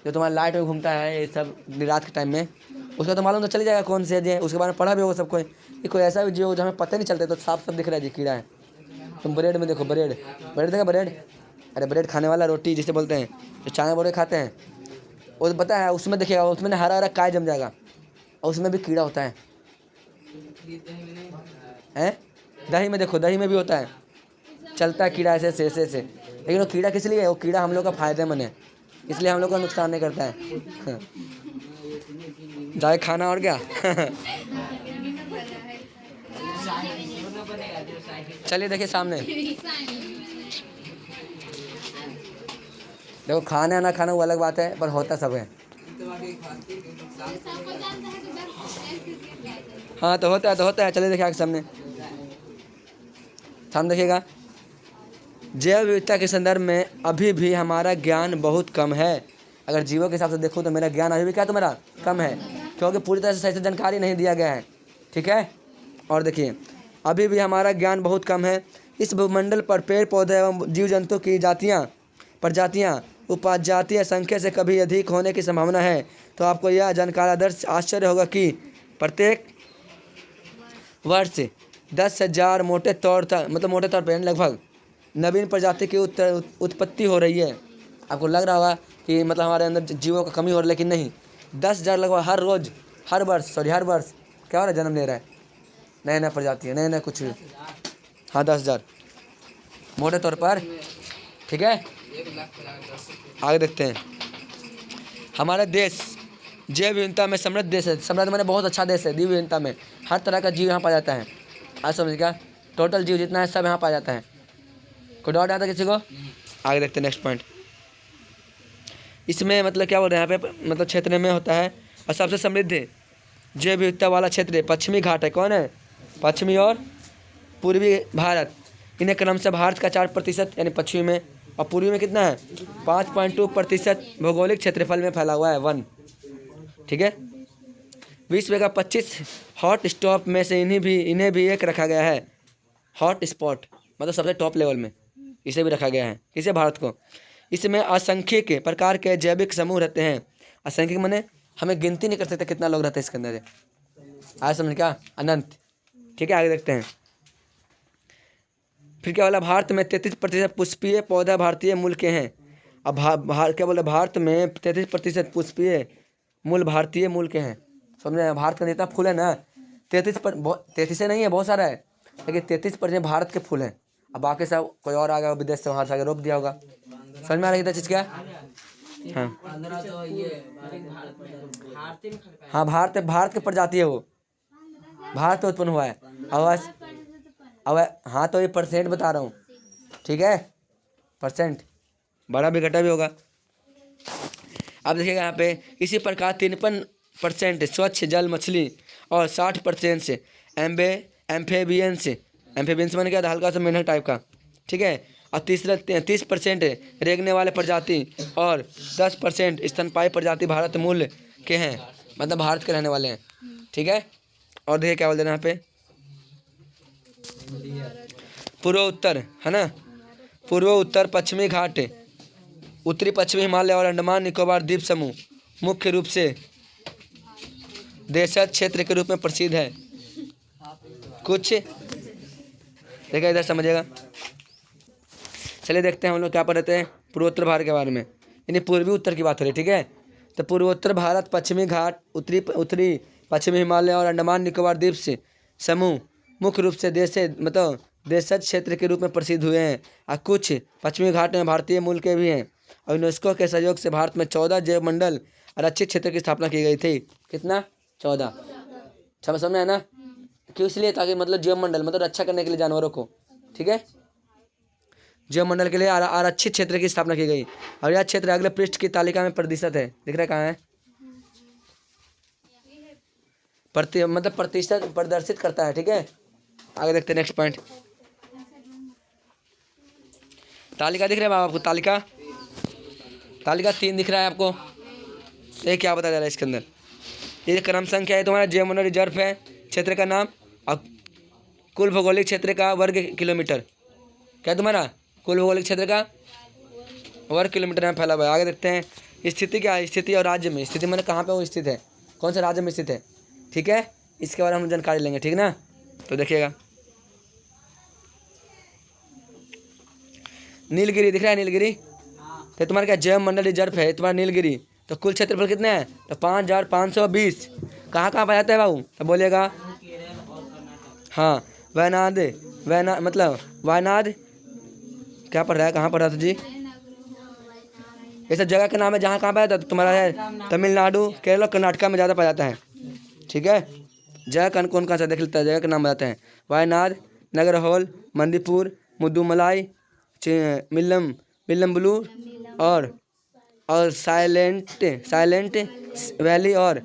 जो तुम्हारा लाइट में घूमता है ये सब रात के टाइम में, उसका तो मालूम तो चल जाएगा कौन से है, उसके बारे में पढ़ा भी होगा सबको। ये कोई ऐसा भी जीव जो हमें पता नहीं चलता, तो साफ दिख रहा है जी कीड़ा है। तुम ब्रेड में देखो, ब्रेड देखा ब्रेड, अरे ब्रेड खाने वाला रोटी जिसे बोलते हैं, जो चाय बोरे खाते हैं, वो तो पता है उसमें देखिएगा, उसमें ना हरा काय जम जाएगा और उसमें भी कीड़ा होता है हैं। दही में देखो, दही में भी होता है, चलता है कीड़ा ऐसे, लेकिन वो कीड़ा किस लिए है? वो कीड़ा हम लोग का फायदेमंद है, इसलिए हम लोग को नुकसान नहीं करता है। जाए खाना और क्या। चलिए देखिए सामने, देखो खाना ना खाना वो अलग बात है, पर होता सब है। हाँ तो होता है। चलिए देखिए आगे सामने देखिएगा। जैव विविधता के संदर्भ में अभी भी हमारा ज्ञान बहुत कम है। अगर जीवों के हिसाब से देखो तो मेरा ज्ञान अभी भी क्या तो मेरा कम है, क्योंकि पूरी तरह से सही से जानकारी नहीं दिया गया है। ठीक है, और देखिए अभी भी हमारा ज्ञान बहुत कम है। इस भूमंडल पर पेड़ पौधे एवं जीव जंतु की प्रजातियाँ उपजातीय संख्या से कभी अधिक होने की संभावना है। तो आपको यह जानकारी आदर्श आश्चर्य होगा कि प्रत्येक वर्ष 10,000 मोटे तौर पर लगभग नवीन प्रजाति की उत्पत्ति हो रही है। आपको लग रहा होगा कि मतलब हमारे अंदर जीवों का कमी हो रही है, लेकिन नहीं, 10,000 लगभग हर वर्ष क्या हो रहा है, जन्म ले रहा है नए प्रजाति है, नए कुछ भी। हाँ 10,000 मोटे तौर पर। ठीक है, आगे देखते हैं। हमारा देश जैव विविधता में समृद्ध देश है। समृद्ध मैंने बहुत अच्छा देश है। जैव विविधता में हर तरह का जीव यहाँ पाया जाता है। आज समझिएगा, टोटल जीव जितना है सब यहाँ पाया जाता है। कोई डाउट आता है किसी को? आगे देखते हैं नेक्स्ट पॉइंट। इसमें मतलब क्या बोल रहे हैं यहाँ पे, मतलब क्षेत्र में होता है और सबसे समृद्ध जैव विविधता वाला क्षेत्र पश्चिमी घाट है। कौन है? पश्चिमी और पूर्वी भारत। इन्हें क्रमशः भारत का 4% यानी पश्चिमी में, और पूर्वी में कितना है 5.2% भौगोलिक क्षेत्रफल में फैला हुआ है 1। ठीक है, विश्व का 25 हॉट स्पॉट में से इन्हें भी एक रखा गया है। हॉट स्पॉट मतलब सबसे टॉप लेवल में इसे भी रखा गया है। इसे भारत को। इसमें असंख्य प्रकार के जैविक समूह रहते हैं। असंख्य माने हमें गिनती नहीं कर सकते कितना लोग रहते हैं इसके अंदर। आज समझ क्या, अनंत। ठीक है, आगे देखते हैं। फिर क्या बोला, भारत में 33% पुष्पीय पौधा भारतीय मूल के हैं। अब क्या बोला, भारत में 33% पुष्पीय मूल भारतीय मूल के हैं। समझे, भारत का जितना फूल है ना 33 से नहीं है, बहुत सारा है, लेकिन 33% भारत के फूल हैं। अब बाकी सब कोई और आ गया विदेश से, वहाँ से आगे रोप दिया होगा। समझ में आ रही है चीज़ क्या? हाँ भारत की प्रजाति है, वो भारत में उत्पन्न हुआ है। अब हाँ तो ये % बता रहा हूँ। ठीक है, % बड़ा भी घटा भी होगा। अब देखिएगा यहाँ पे इसी प्रकार 53% स्वच्छ जल मछली और 60% से एम्फेबियंस माने क्या, हल्का सा मेंढक टाइप का। ठीक है, और 30% रेंगने वाले प्रजाति और 10% स्तनपायी प्रजाति भारत मूल के हैं, मतलब भारत के रहने वाले हैं। ठीक है, और देखिए क्या बोलते हैं यहाँ पे, पूर्व उत्तर है ना, पूर्व उत्तर पश्चिमी घाट, उत्तरी पश्चिमी हिमालय और अंडमान निकोबार द्वीप समूह मुख्य रूप से देशज क्षेत्र के रूप में प्रसिद्ध है। कुछ देखिए इधर समझिएगा। चलिए देखते हैं हम लोग क्या पढ़ते हैं पूर्वोत्तर भारत के बारे में, यानी पूर्वी उत्तर की बात हो रही है। ठीक है, तो पूर्वोत्तर भारत पश्चिमी घाट, उत्तरी पश्चिमी हिमालय और अंडमान निकोबार द्वीप से समूह मुख्य रूप से देशज क्षेत्र के रूप में प्रसिद्ध हुए हैं। और कुछ पश्चिमी घाट में भारतीय मूल के भी हैं। और यूनेस्को के सहयोग से भारत में 14 जैव मंडल आरक्षित क्षेत्र की स्थापना की गई थी। कितना? 14। समझ में है ना? क्यों? इसलिए ताकि मतलब जैव मंडल मतलब रक्षा करने के लिए जानवरों को। ठीक है, जैव मंडल के लिए आरक्षित क्षेत्र की स्थापना की गई। और यह क्षेत्र अगले पृष्ठ की तालिका में प्रतिशत है। दिख रहा है कहाँ है? प्रतिशत प्रदर्शित करता है। ठीक है, आगे देखते हैं नेक्स्ट पॉइंट। तालिका दिख रहा है आपको? तालिका 3 दिख रहा है आपको? ये क्या बताया जा रहा है इसके अंदर? ये क्रम संख्या है तुम्हारा, जैव मंडल रिजर्व है, क्षेत्र का नाम और कुल भौगोलिक क्षेत्र का वर्ग किलोमीटर। क्या तुम्हारा कुल भौगोलिक क्षेत्र का वर्ग किलोमीटर में फैला हुआ है। आगे देखते हैं स्थिति क्या है, स्थिति और राज्य में। स्थिति मैंने कहाँ पे वो स्थित है, कौन से राज्य में स्थित है। ठीक है, इसके बारे में हम जानकारी लेंगे। ठीक ना, तो देखिएगा नीलगिरी दिख रहा है, नीलगिरी तो तुम्हारा क्या जैव मंडल रिजर्व है तुम्हारा नीलगिरी। तो कुल क्षेत्रफल कितना है? तो 5,520। कहाँ पाया जाता है बाबू? तो बोलिएगा हाँ, वायनाड क्या पढ़ रहा है, कहाँ पढ़ रहा था जी? ये सब जगह का नाम है जहाँ कहाँ पाया जाता है तुम्हारा है तमिलनाडु, केरल और कर्नाटका में ज़्यादा पाया जाता है। ठीक है, जगह कौन कौन कहाँ से देख लेता है, जगह का नाम बताते हैं। वायनाड, नागरहोल, मंदीपुर, मुदुमलाई, मिल्लम्बलूर और साइलेंट वैली और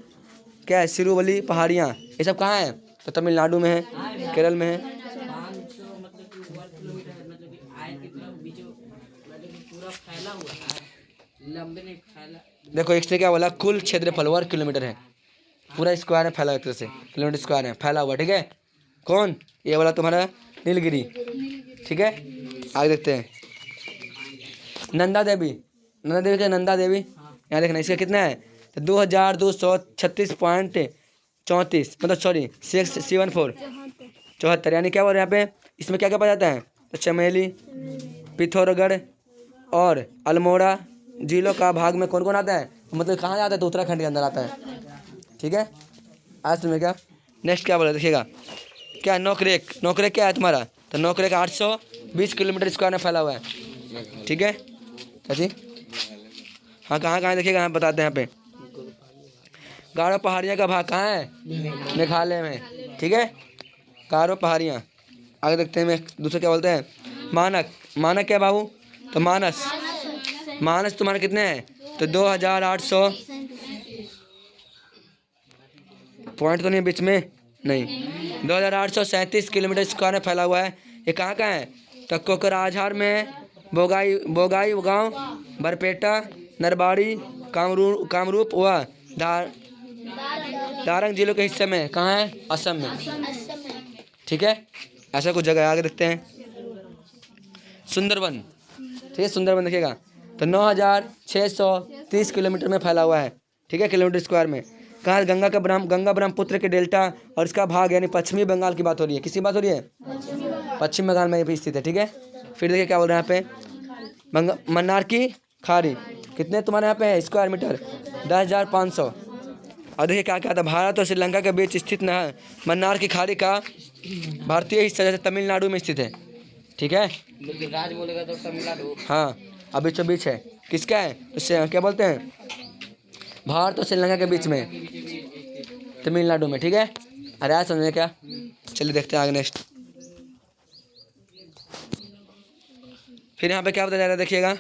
क्या है सिरुवली पहाड़ियाँ। ये सब कहाँ है? तो तमिलनाडु में है, केरल में है। देखो इससे क्या बोला, कुल क्षेत्रफल वर्ग किलोमीटर है, पूरा स्क्वायर में फैला एक तरह से, किलोमीटर स्क्वायर में फैला हुआ। ठीक है, कौन? ये वाला तुम्हारा नीलगिरी। ठीक है, आगे देखते हैं। नंदा देवी क्या, नंदा देवी यहाँ देखना, इसका कितना है? तो 2236.34 मतलब सॉरी 674 यानी क्या बोल रहे हैं यहाँ पे, इसमें क्या क्या पाया जाता है? तो चमेली, पिथौरागढ़ और अल्मोड़ा जिलों का भाग में कौन कौन आता है? मतलब कहाँ आता है? तो उत्तराखंड के अंदर आता है। ठीक है, आज तुम्हें क्या नेक्स्ट क्या बोला देखिएगा, क्या नोकरेक क्या है तुम्हारा? तो नोकरेक 820 किलोमीटर स्क्वायर में फैला हुआ है। ठीक है चाची, हाँ कहाँ कहाँ देखिएगा, यहाँ बताते हैं। यहाँ पे गारो पहाड़ियाँ का भाग कहाँ है? मेघालय में। ठीक है, गारो पहाड़ियाँ। आगे देखते हैं, दूसरे क्या बोलते हैं? मानक क्या बाबू? तो मानस तुम्हारे कितने हैं? तो 2800 पॉइंट तो नहीं बीच में, नहीं 2837 किलोमीटर स्क्वायर में फैला हुआ है। ये कहाँ का है? तो कोकराझार में, बोगाई गाँव, बरपेटा, नरबाड़ी, कामरूप व दारंग जिलों के हिस्से में। कहाँ है? असम में। ठीक है, ऐसा कुछ जगह। आगे देखते हैं सुंदरवन। ठीक है, सुंदरवन देखिएगा, तो 9630 किलोमीटर में फैला हुआ है। ठीक है, किलोमीटर स्क्वायर में। कहाँ? गंगा ब्रह्मपुत्र के डेल्टा और इसका भाग यानी पश्चिमी बंगाल की बात हो रही है। किसकी बात हो रही है? पश्चिम बंगाल में ये भी स्थित है। ठीक है, फिर देखिए क्या बोल रहे हैं यहाँ पे, मन्नार की खाड़ी कितने तुम्हारे यहाँ पे है स्क्वायर मीटर? 10,500। और देखिए क्या क्या था, भारत और श्रीलंका के बीच स्थित नहर मन्नार की खाड़ी का भारतीय हिस्सा जैसे तमिलनाडु में स्थित है। ठीक है, राज बोलेगा तो तमिलनाडु, हाँ अब बीचों बीच है। किसका है? उससे क्या बोलते हैं, भारत और श्रीलंका के बीच में, तमिलनाडु में। ठीक है, अरे यार समझे क्या? चलिए देखते हैं आगे नेक्स्ट। फिर यहाँ पे क्या बताया जा रहा है देखिएगा,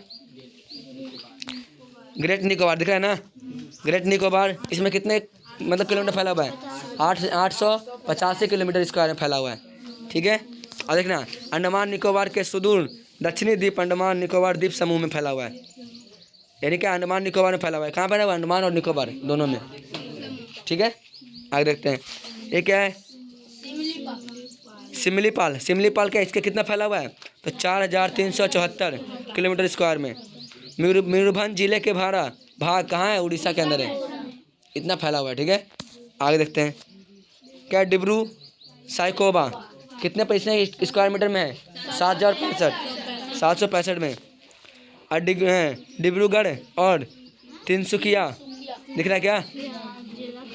ग्रेट निकोबार दिख रहा है ना, ग्रेट निकोबार, इसमें कितने मतलब किलोमीटर फैला हुआ है? 885 किलोमीटर स्क्वायर में फैला हुआ है। ठीक है, और देखना अंडमान निकोबार के सुदूर दक्षिणी द्वीप अंडमान निकोबार द्वीप समूह में फैला हुआ है। यानी क्या? अंडमान निकोबार में फैला हुआ है। कहाँ फैला हुआ है? अंडमान और निकोबार दोनों में। ठीक है, आगे देखते हैं। ये क्या है? सिमलीपाल क्या, इसके कितना फैला हुआ है? तो 4374 किलोमीटर स्क्वायर में। मयूरभंज जिले के भाग कहाँ है? उड़ीसा के अंदर है। इतना फैला हुआ है। ठीक है, आगे देखते हैं। क्या डिब्रू साइकोबा कितने पैसे स्क्वायर मीटर में है? 7,065 में। और डिब्रूगढ़ और तिनसुकिया दिख रहा है क्या?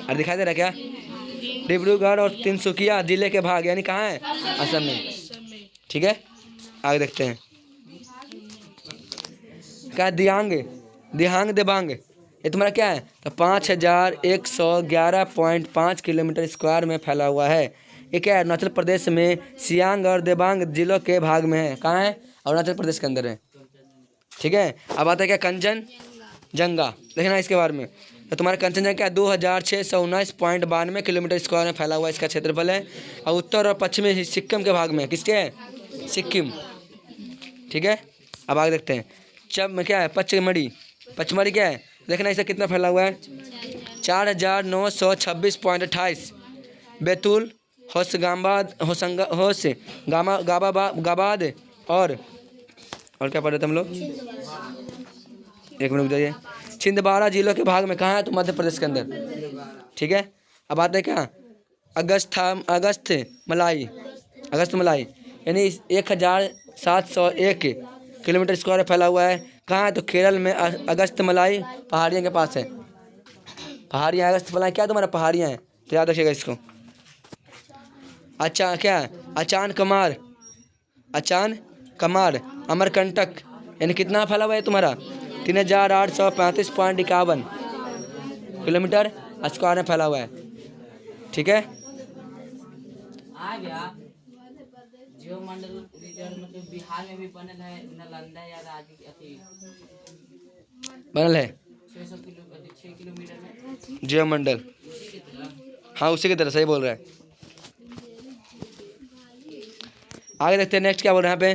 और दिखाई दे रहा है क्या? डिब्रूगढ़ और तिनसुकिया जिले के भाग यानी कहाँ है? असम में। ठीक है, आगे देखते हैं। क्या दिहांग देबांग ये तुम्हारा क्या है? तो 5111.5 किलोमीटर स्क्वायर में फैला हुआ है। ये क्या है? अरुणाचल प्रदेश में सियांग और देबांग जिलों के भाग में है। कहाँ है? अरुणाचल प्रदेश के अंदर है। ठीक है, अब आता है क्या? कंचनजंगा देखना इसके बारे में। तो तुम्हारा कंचनजंगा क्या? 2619.92 किलोमीटर स्क्वायर में फैला हुआ इसका क्षेत्रफल है। और उत्तर और पश्चिमी सिक्किम के भाग में। किसके है? सिक्किम। ठीक है, अब आगे देखते हैं। क्या है? पचमढ़ी क्या है? देखना इससे कितना फैला हुआ है? 4926.28। बैतूल, होशंगाबाद और क्या पढ़ रहे थे हम लोग? एक मिनट जाइए। छिंदवाड़ा जिलों के भाग में। कहाँ है? तो मध्य प्रदेश के अंदर। ठीक है, अब आते हैं क्या? अगस्त मलाई यानी 1701 किलोमीटर स्क्वायर में फैला हुआ है। कहाँ है? तो केरल में अगस्त मलाई पहाड़ियों के पास है। पहाड़ियाँ अगस्त मलाई क्या तुम्हारा पहाड़ियाँ हैं, तो याद रखिएगा इसको। अच्छा क्या है? अचान कमार, अमरकंटक, यानी कितना फैला हुआ है तुम्हारा 3835.51 किलोमीटर स्क्वायर में फैला हुआ है। ठीक है, आ गया। जीवमंडल रिजर्व मतलब बिहार में भी बनल है, नालंदा या बनल है 6 किलोमीटर में जीवमंडल। हाँ उसी की तरह सही बोल रहा है। आगे देखते हैं नेक्स्ट क्या बोल रहे हैं यहाँ पे।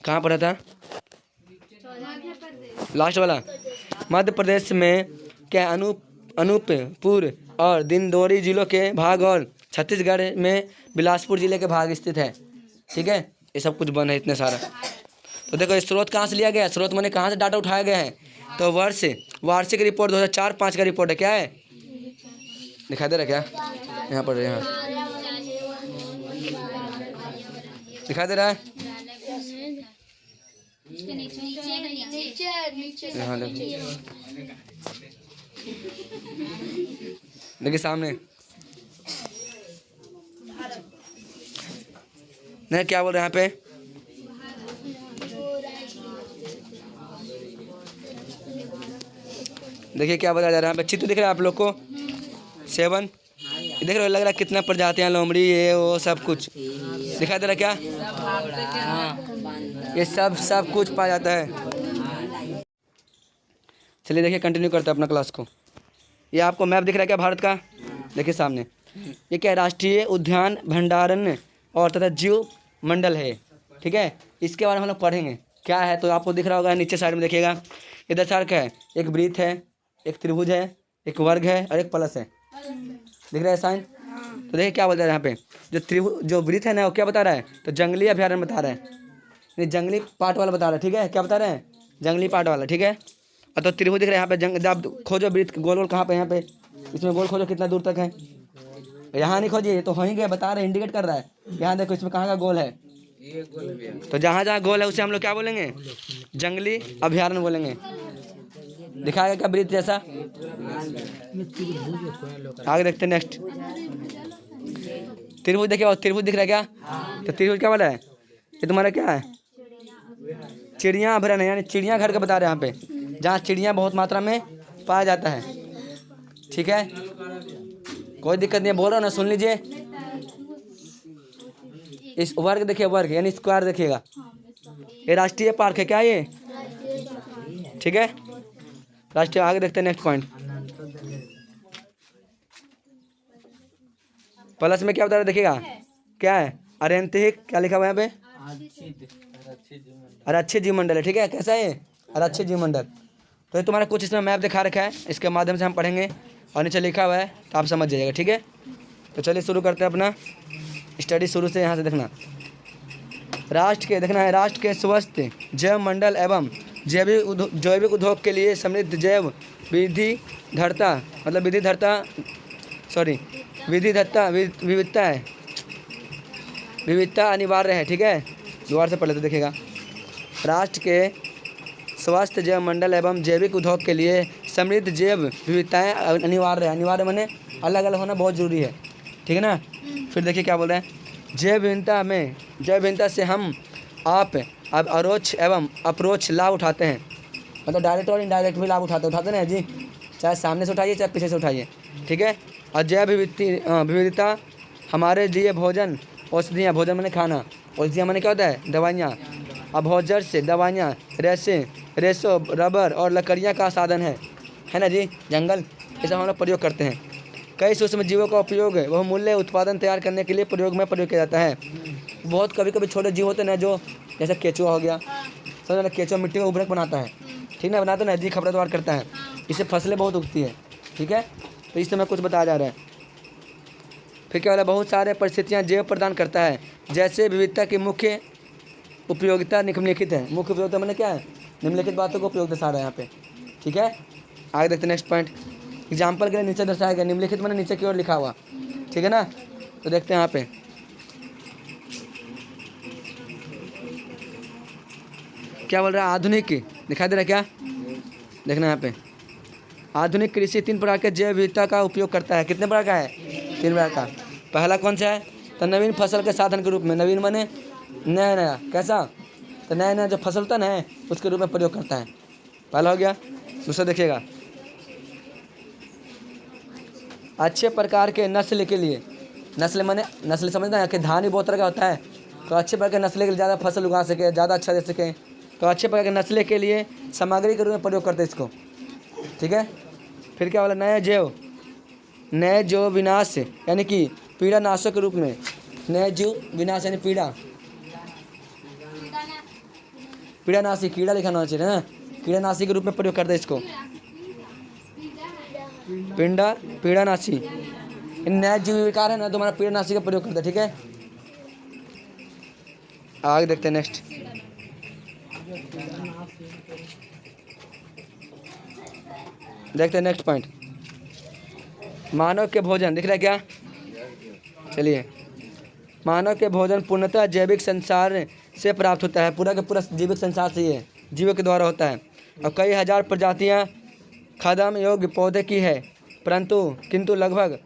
कहाँ पढ़ा था लास्ट वाला। मध्य प्रदेश में क्या अनूपपुर और दिंडोरी जिलों के भाग और छत्तीसगढ़ में बिलासपुर जिले के भाग स्थित है। ठीक है, ये सब कुछ बन है इतने सारा। तो देखो स्रोत कहाँ से लिया गया है, स्रोत मैंने कहाँ से डाटा उठाया गया है, तो वार्षिक रिपोर्ट 2004-05 का रिपोर्ट है। क्या है दिखाई दे रहा है क्या, यहाँ पर यहाँ दिखाई दे रहा है, यहाँ देखिए सामने। नहीं क्या बोल रहे हैं यहाँ पे, देखिए क्या बताया जा रहा है यहाँ पे। चित्र दिख रहा है आप लोग को 7 देख रहे हो, लग रहा है कितना प्रजातियां लोमड़ी ये वो सब कुछ दिखाई दे रहा है क्या। ये सब कुछ पाया जाता है। चलिए देखिए कंटिन्यू करते हैं अपना क्लास को। ये आपको मैप दिख रहा है क्या भारत का, देखिए सामने। ये क्या राष्ट्रीय उद्यान भंडारण और तथा जीव मंडल है। ठीक है, इसके बारे में हम लोग पढ़ेंगे क्या है। तो आपको दिख रहा होगा नीचे साइड में देखिएगा, इधर सार का है, एक वृत्त है, एक त्रिभुज है, एक वर्ग है और एक प्लस है। दिख रहा है साइन। तो देखिए क्या बोलता है यहाँ पे, जो वृत्त है ना वो क्या बता रहा है, तो जंगली अभ्यारण्य बता रहा है, ये जंगली पार्ट वाला बता रहा है। ठीक है, क्या बता रहे हैं, जंगली पार्ट वाला। ठीक है, और तो त्रिभुज दिख रहा है यहाँ पे। जब खोजो वृत्त गोल कहाँ पे, यहाँ पे इसमें गोल खोजो कितना दूर तक है। यहाँ नहीं खोजिए, तो वहीं गए बता रहे, इंडिकेट कर रहा है। यहाँ देखो इसमें कहाँ का गोल है, तो जहाँ जहाँ गोल है उसे हम लोग क्या बोलेंगे, जंगली अभ्यारण्य बोलेंगे। दिखाएगा क्या वृत्त जैसा। आगे देखते हैं नेक्स्ट। त्रिभुज देखिए, और त्रिभुज दिख रहा है क्या, तो त्रिभुज क्या वाला है, ये तुम्हारा क्या है, चिड़िया अभ्यारण्य, यानी चिड़ियाघर का बता रहे हैं यहाँ पे, जहाँ चिड़िया बहुत मात्रा में पाया जाता है। ठीक है, कोई दिक्कत नहीं है, बोल रहा हूँ ना, सुन लीजिए। इस वर्ग देखिए, वर्ग यानी स्क्वायर देखिएगा, ये राष्ट्रीय पार्क है क्या ये। ठीक है, राष्ट्रीय। आगे देखते हैं नेक्स्ट पॉइंट। प्लस में क्या बता रहा है देखिएगा, क्या है अरेंथिक, क्या लिखा हुआ है यहाँ पे, आरक्षित जीव मंडल है। ठीक है, कैसा है आरक्षित जीव मंडल। तो ये तुम्हारा कुछ इसमें मैप दिखा रखा है, इसके माध्यम से हम पढ़ेंगे और नीचे लिखा हुआ है तो आप समझ जाइएगा। ठीक है, तो चलिए शुरू करते हैं अपना स्टडी। शुरू से यहाँ से देखना, राष्ट्र के स्वस्थ जैव मंडल एवं जैविक उद्योग के लिए समृद्ध जैव विविधता अनिवार्य है। ठीक है, दोबारा से पढ़ लेते देखिएगा। राष्ट्र के स्वस्थ जैव मंडल एवं जैविक उद्योग के लिए समृद्ध जैव विविधताएँ अनिवार्य है। अनिवार्य माने अलग अलग होना बहुत ज़रूरी है। ठीक है ना। फिर देखिए क्या बोल रहे हैं, जैव विविधता से हम आप अब अरोच एवं अप्रोच लाभ उठाते हैं, मतलब डायरेक्ट और इनडायरेक्ट भी लाभ उठाते ना जी, चाहे सामने से उठाइए चाहे पीछे से उठाइए। ठीक है, और जैव विविधता हमारे लिए भोजन औषधियाँ, भोजन मैंने खाना, औषधियाँ मैंने क्या होता है दवाइयाँ, अभोजर से दवाइयाँ, रेशो रबर और लकड़ियाँ का साधन है ना जी, जंगल, ये सब हम लोग प्रयोग करते हैं। कई सूक्ष्म जीवों का उपयोग वह मूल्य उत्पादन तैयार करने के लिए प्रयोग किया जाता है। बहुत कभी छोटे जीव होते हैं ना, जो जैसे केचुआ हो गया, समझो ना, केचुआ मिट्टी का उर्वरक बनाता है। ठीक ना, बनाता है ना जी, खरपतवार करता है, इससे फसलें बहुत उगती है। ठीक है, तो इस समय कुछ बताया जा रहा है। फिर क्या हो रहा है, बहुत सारे परिस्थितियाँ जैव प्रदान करता है, जैसे विविधता की मुख्य उपयोगिता निम्नलिखित है। मुख्य उपयोगिता मैंने क्या है, निम्नलिखित बातों को उपयोग दर्शा रहा है यहाँ पे। ठीक है, आगे देखते हैं नेक्स्ट पॉइंट। एग्जाम्पल के लिए नीचे दर्शाया गया, निम्नलिखित मैंने नीचे की ओर लिखा हुआ। ठीक है ना, तो देखते हैं यहाँ पे क्या बोल रहा है, आधुनिक दिखाई दे रहा है क्या, देखना यहाँ पे। आधुनिक कृषि 3 प्रकार के जैव विविधता का उपयोग करता है। कितने प्रकार का है, 3 प्रकार का। पहला कौन सा है, तो नवीन फसल के साधन के रूप में, नवीन माने नया नया कैसा, तो नया नया जो फसल होता है ना उसके रूप में प्रयोग करता है। पहला हो गया। दूसरा देखिएगा, अच्छे प्रकार के नस्ल के लिए, नस्ल माने नस्ल समझना है कि धान भी बहुत तरह का होता है, तो अच्छे प्रकार के नस्ल के लिए ज़्यादा फसल उगा सके, ज़्यादा अच्छा दे सके, तो अच्छे प्रकार के नस्ल के लिए सामग्री के रूप में प्रयोग करते हैं इसको। ठीक है। फिर क्या बोला, नए जीव विनाश यानी कि पीड़ानाशक के रूप में, नए जीव विनाश यानी पीड़ानाशी, कीड़ा लिखा होना चाहिए ना, कीड़ानाशी के रूप में प्रयोग करते हैं इसको, पीड़ानाशी। नए जीव विकार है ना तो हमारा पीड़ानाशी का प्रयोग करते हैं। ठीक है, आगे देखते हैं नेक्स्ट। देखते हैं नेक्स्ट पॉइंट, मानव के भोजन दिख रहा है क्या। चलिए, मानव के भोजन पूर्णतः जैविक संसार से प्राप्त होता है, पूरा का पूरा जैविक संसार से ही है, जीवों के द्वारा होता है। और कई हजार प्रजातियां खाद्य योग्य पौधे की है, किंतु लगभग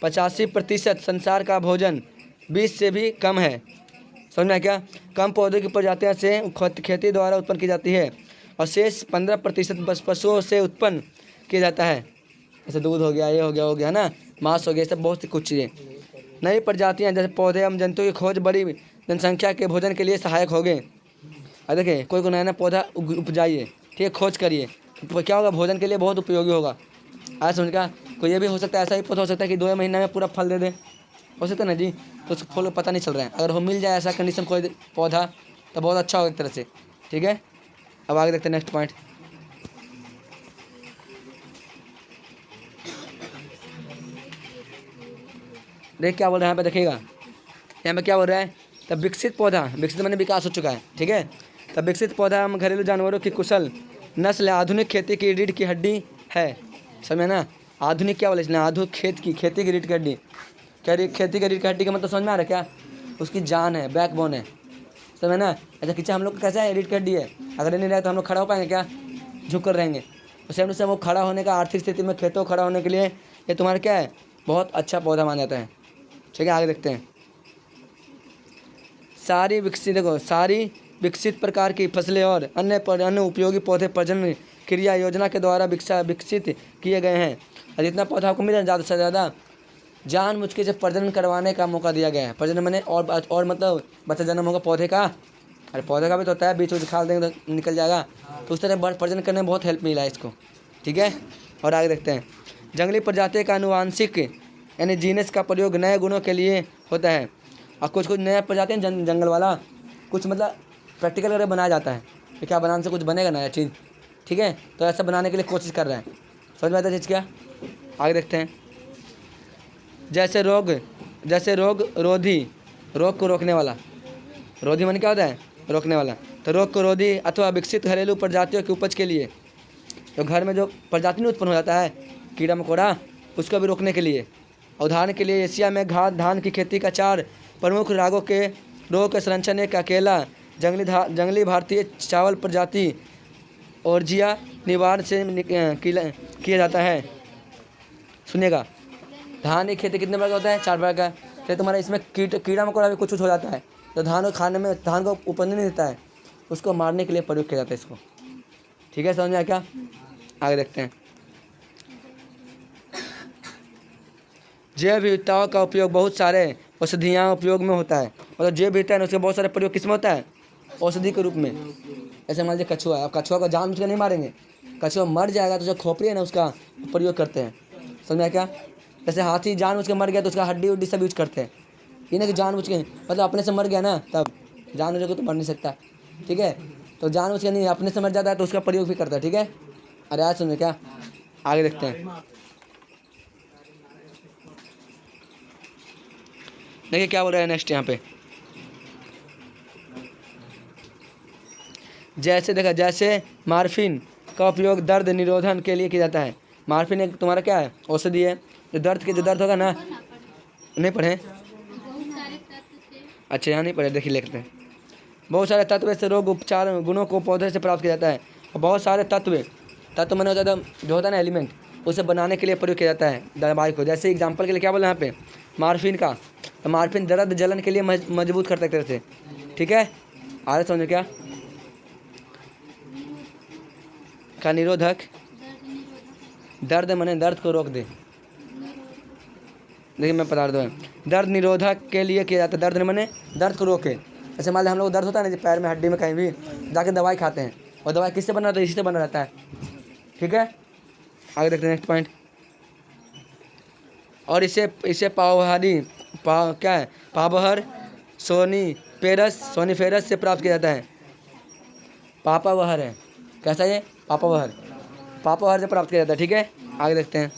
85% संसार का भोजन 20 से भी कम है। समझ में आया क्या। कम पौधों की प्रजातियां से खेती द्वारा उत्पन्न की जाती है और शेष 15% पशुओं से उत्पन्न किया जाता है। जैसे दूध हो गया, ये हो गया ना, मांस हो गया, सब बहुत सी कुछ चीज़ें। नई प्रजातियां जैसे पौधे एवं जंतु की खोज बड़ी जनसंख्या के भोजन के लिए सहायक हो गए। अब देखिए, कोई नया नया पौधा उपजाइए, ठीक है, खोज करिए, तो क्या होगा, भोजन के लिए बहुत उपयोगी होगा। आज समझ का, कोई ये भी हो सकता है, ऐसा ही पौधा हो सकता है कि 2 महीने में पूरा फल दे दे, हो सकता है ना जी, तो उसको फल पता नहीं चल रहा है। अगर वो मिल जाए ऐसा कंडीशन कोई पौधा तो बहुत अच्छा होगा एक तरह से। ठीक है, अब आगे देखते हैं नेक्स्ट पॉइंट। देख क्या बोल रहा है यहाँ पे, देखिएगा यहाँ पे क्या बोल रहा है, तब विकसित पौधा, विकसित माने विकास हो चुका है। ठीक है, तब विकसित पौधा हम घरेलू जानवरों की कुशल नस्ल आधुनिक खेती की रीढ़ की हड्डी है। समझे ना, आधुनिक क्या बोले इसलिए, आधुनिक खेती की रीढ़ की हड्डी, क्या खेती की रीढ़ की हड्डी का मतलब समझ में आ रहा है क्या, उसकी जान है, बैकबोन है। समझे ना, ऐसा खींचा हम लोग का कैसा है, रीढ़ की हड्डी है, अगर ये नहीं रहे तो हम लोग खड़ा हो पाएंगे क्या, झुक कर रहेंगे। उसे हम वो खड़ा होने का, आर्थिक स्थिति में खेतों खड़ा होने के लिए ये तुम्हारा क्या है, बहुत अच्छा पौधा माना जाता है। ठीक है, आगे देखते हैं। सारी विकसित प्रकार की फसलें और अन्य उपयोगी पौधे प्रजनन क्रिया योजना के द्वारा विकसित किए गए हैं। और जितना पौधा आपको मिल रहा है ज़्यादा से ज़्यादा जानबूझ के जब प्रजनन करवाने का मौका दिया गया है। प्रजनन मैंने और मतलब बच्चा जन्म होगा पौधे का, अरे पौधे का भी तो होता है, बीच में खाल देंगे तो निकल जाएगा, तो उस तरह प्रजनन करने में बहुत हेल्प मिला है इसको। ठीक है, और आगे देखते हैं। जंगली प्रजाति का आनुवांशिक यानी जीनस का प्रयोग नए गुणों के लिए होता है। और कुछ नया प्रजाति हैं जंगल वाला, कुछ मतलब प्रैक्टिकल करके बनाया जाता है कि क्या बनाने से कुछ बनेगा नया चीज़। ठीक है, तो ऐसा बनाने के लिए कोशिश कर रहे हैं। समझ में आता है चीज़ क्या, आगे देखते हैं। जैसे रोग रोधी, रोग को रोकने वाला, रोधी मन क्या होता है, रोकने वाला, तो रोग को रोधी अथवा विकसित घरेलू प्रजातियों की उपज के लिए, तो घर में जो प्रजाति नहीं उत्पन्न हो जाता है कीड़ा मकोड़ा, उसको भी रोकने के लिए। उदाहरण के लिए एशिया में घास धान की खेती का 4 प्रमुख रोग के संरक्षण एक अकेला जंगली भारतीय चावल प्रजाति ओर्जिया निवारण से किया जाता है। सुनिएगा, धान की खेती कितने प्रकार का होता है, 4 प्रकार का। तो तुम्हारा इसमें कीड़ा मकोड़ा भी कुछ हो जाता है, तो धान को खाने में, धान को उपजने नहीं देता है, उसको मारने के लिए प्रयोग किया जाता है इसको। ठीक है, समझ में आया क्या, आगे देखते हैं। जैव विविधताओं का उपयोग बहुत सारे औषधियाँ उपयोग में होता है, मतलब जैव विविधता है उसके बहुत सारे प्रयोग किस में होता है, औषधि के रूप में। ऐसे मान लीजिए कछुआ है, अब कछुआ को जानबूझ कर नहीं मारेंगे, कछुआ मर जाएगा तो जो खोपड़ी है ना उसका प्रयोग करते हैं। समझ में आया क्या, जैसे हाथी जानबूझ के मर गया तो उसका हड्डी उड्डी सब यूज करते हैं। ये ना कि जानबूझ के, मतलब अपने से मर गया ना, तब जानबूझ के तो मर नहीं सकता। ठीक है, तो जानबूझ के नहीं, अपने से मर जाता है तो उसका प्रयोग भी करता है। ठीक है, अरे आज सुनिए क्या, आगे देखते हैं। देखिए क्या बोल रहा है नेक्स्ट यहाँ पे, जैसे मार्फिन का उपयोग दर्द निरोधन के लिए किया जाता है। मार्फिन एक तुम्हारा क्या है, औषधि है, जो दर्द होगा ना, नहीं पढ़े, अच्छा यहाँ नहीं पढ़े, देखिए लिखते हैं। बहुत सारे तत्व से रोग उपचार गुणों को पौधे से प्राप्त किया जाता है। और बहुत सारे तत्व मैंने होता है जो होता है ना एलिमेंट, उसे बनाने के लिए प्रयोग किया जाता है दवाई को। जैसे एग्जाम्पल के लिए क्या बोला यहाँ पे, मार्फिन का, तो मार्फिन दर्द जलन के लिए मजबूत करता है एक तरह से, ठीक है, आगे समझो क्या का निरोधक, दर्द मने दर्द को रोक दे। देखिए मैं बता दूँ, दर्द निरोधक के लिए किया जाता है। दर्द मने दर्द को रोके। जैसे मान लो हम लोग दर्द होता है ना, जैसे पैर में, हड्डी में, कहीं भी जाके दवाई खाते हैं, और दवाई किससे बना रहता है? इसी से बना रहता है। ठीक है, आगे देखते हैं नेक्स्ट पॉइंट। और इसे क्या है, पावहर सोनीफेरस से प्राप्त किया जाता है। पापावहर है, कैसा ये? पापावहर से प्राप्त किया जाता है। ठीक है, आगे देखते हैं।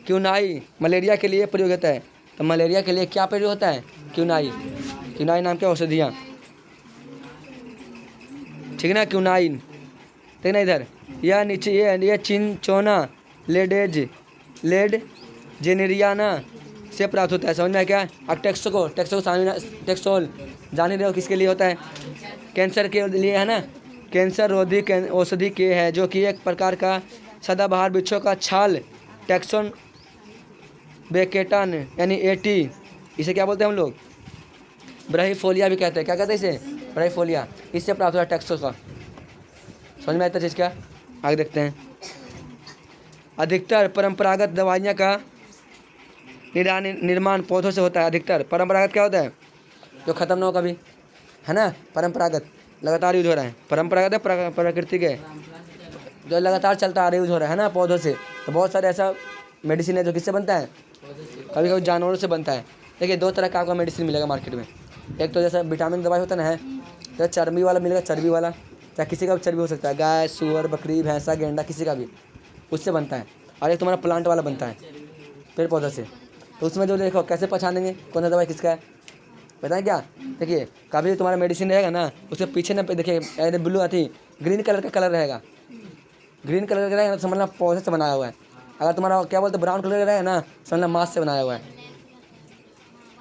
क्यूनाई मलेरिया के लिए प्रयोग होता है। तो मलेरिया के लिए क्या प्रयोग होता है? क्यूनाई नाम के औषधियाँ, ठीक है ना, क्यूनाइन। ठीक ना, इधर यह नीचे ये चिंचोना लेड जेनेरियाना से प्राप्त होता है। समझ में आया क्या? अब टेक्सोल जान ही रहे हो किसके लिए होता है? कैंसर के लिए है ना, कैंसर रोधी औषधि के है, जो कि एक प्रकार का सदाबहार वृक्षों का छाल टेक्सोन बेकेटन यानी 80, इसे क्या बोलते हैं हम लोग? ब्राहीफोलिया भी कहते हैं। क्या कहते हैं इसे? ब्राहीफोलिया। इससे प्राप्त होता है टेक्सो का। समझ में आता चीज़ क्या? आगे देखते हैं। अधिकतर परंपरागत दवाइयाँ का निर्माण पौधों से होता है। अधिकतर परंपरागत क्या होता है? जो ख़त्म ना हो कभी, है ना, परंपरागत लगातार यूज हो रहा है। परंपरागत है, प्राकृतिक है, जो लगातार चलता आ रहा यूज हो रहा है ना, पौधों से। तो बहुत सारे ऐसा मेडिसिन है जो किससे बनता है? कभी कभी जानवरों से बनता है। देखिए, दो तरह का आपका मेडिसिन मिलेगा मार्केट में। एक तो जैसा विटामिन दवाई होता है ना, तो चर्बी वाला मिलेगा, चर्बी वाला, चाहे किसी का भी चर्बी हो सकता है, गाय, सुअर, बकरी, भैंसा, गेंडा, किसी का भी, उससे बनता है। और एक तुम्हारा प्लांट वाला बनता है, पेड़ पौधे से। तो उसमें जो देखो कैसे पहचानेंगे कौन सा दवाई किसका है? बताएं क्या? देखिए, कभी तुम्हारा मेडिसिन रहेगा ना, उसके पीछे ना देखिए ब्लू आती ग्रीन कलर का कलर रहेगा। ग्रीन कलर का रहेगा ना, तो समझना पौधे से बनाया हुआ है। अगर तुम्हारा क्या बोलते ब्राउन कलर का रहेगा ना, समझना मांस से बनाया हुआ है।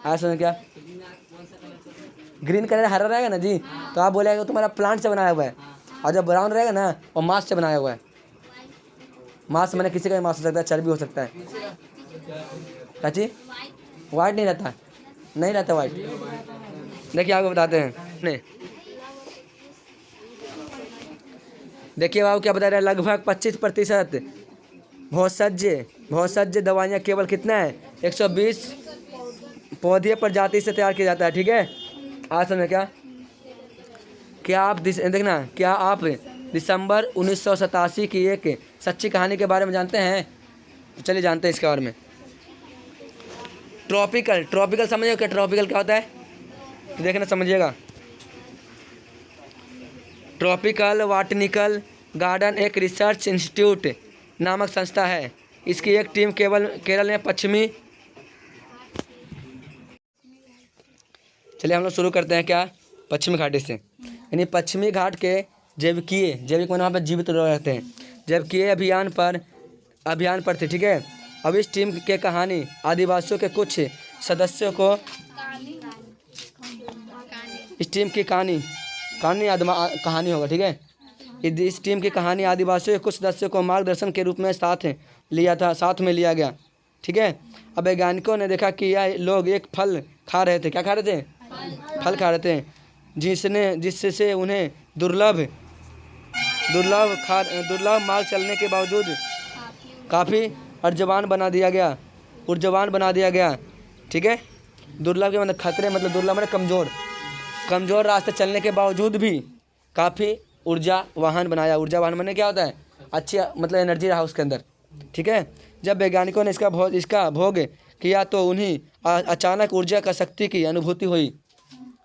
आया समझ क्या? ग्रीन कलर हरा रहेगा ना जी, तो आप बोलेगा तुम्हारा प्लांट से बनाया हुआ है। और जब ब्राउन रहेगा ना, वो मांस से बनाया हुआ है। मांस मैंने किसी का भी मांस हो सकता है, चर्बी हो सकता है। चाची, वाइट नहीं रहता, नहीं रहता वाइट। देखिए आपको बताते हैं। नहीं, देखिए बाबू क्या बता रहे हैं, लगभग 25% भौसज्य दवाइयाँ केवल कितना है? 120 पौधे प्रजाति से तैयार किया जाता है। ठीक है, आज समझे क्या आप देखना, क्या आप दिसंबर 1987 की एक सच्ची कहानी के बारे में जानते हैं? तो चलिए जानते हैं इसके बारे में। ट्रॉपिकल समझिए क्या? ट्रॉपिकल क्या होता है? तो देखना, समझिएगा। ट्रॉपिकल बॉटनिकल गार्डन एक रिसर्च इंस्टीट्यूट नामक संस्था है। इसकी एक टीम केरल में चलिए हम लोग शुरू करते हैं क्या? पश्चिमी घाटी से, यानी पश्चिमी घाट के जैविक वहाँ पर जीवित रहते हैं, जैविकीय अभियान पर थे। ठीक है, अब इस टीम के कहानी आदिवासियों के कुछ सदस्यों को, इस टीम की कहानी होगा। ठीक है, इस टीम की कहानी आदिवासियों के कुछ सदस्यों को मार्गदर्शन के रूप में साथ में लिया गया। ठीक है, अब वैज्ञानिकों ने देखा कि यह लोग एक फल खा रहे थे। क्या खा रहे थे? फल खा रहे थे, जिससे उन्हें दुर्लभ मार्ग चलने के बावजूद काफ़ी ऊर्जावान बना दिया गया। ठीक है, दुर्लभ के मतलब खतरे, मतलब दुर्लभ मतलब कमज़ोर रास्ते चलने के बावजूद भी काफ़ी ऊर्जावान बनाया। ऊर्जावान माने क्या होता है? अच्छी, मतलब एनर्जी रहा उसके अंदर। ठीक है, जब वैज्ञानिकों ने इसका भोग किया तो उन्हें अचानक ऊर्जा का शक्ति की अनुभूति हुई।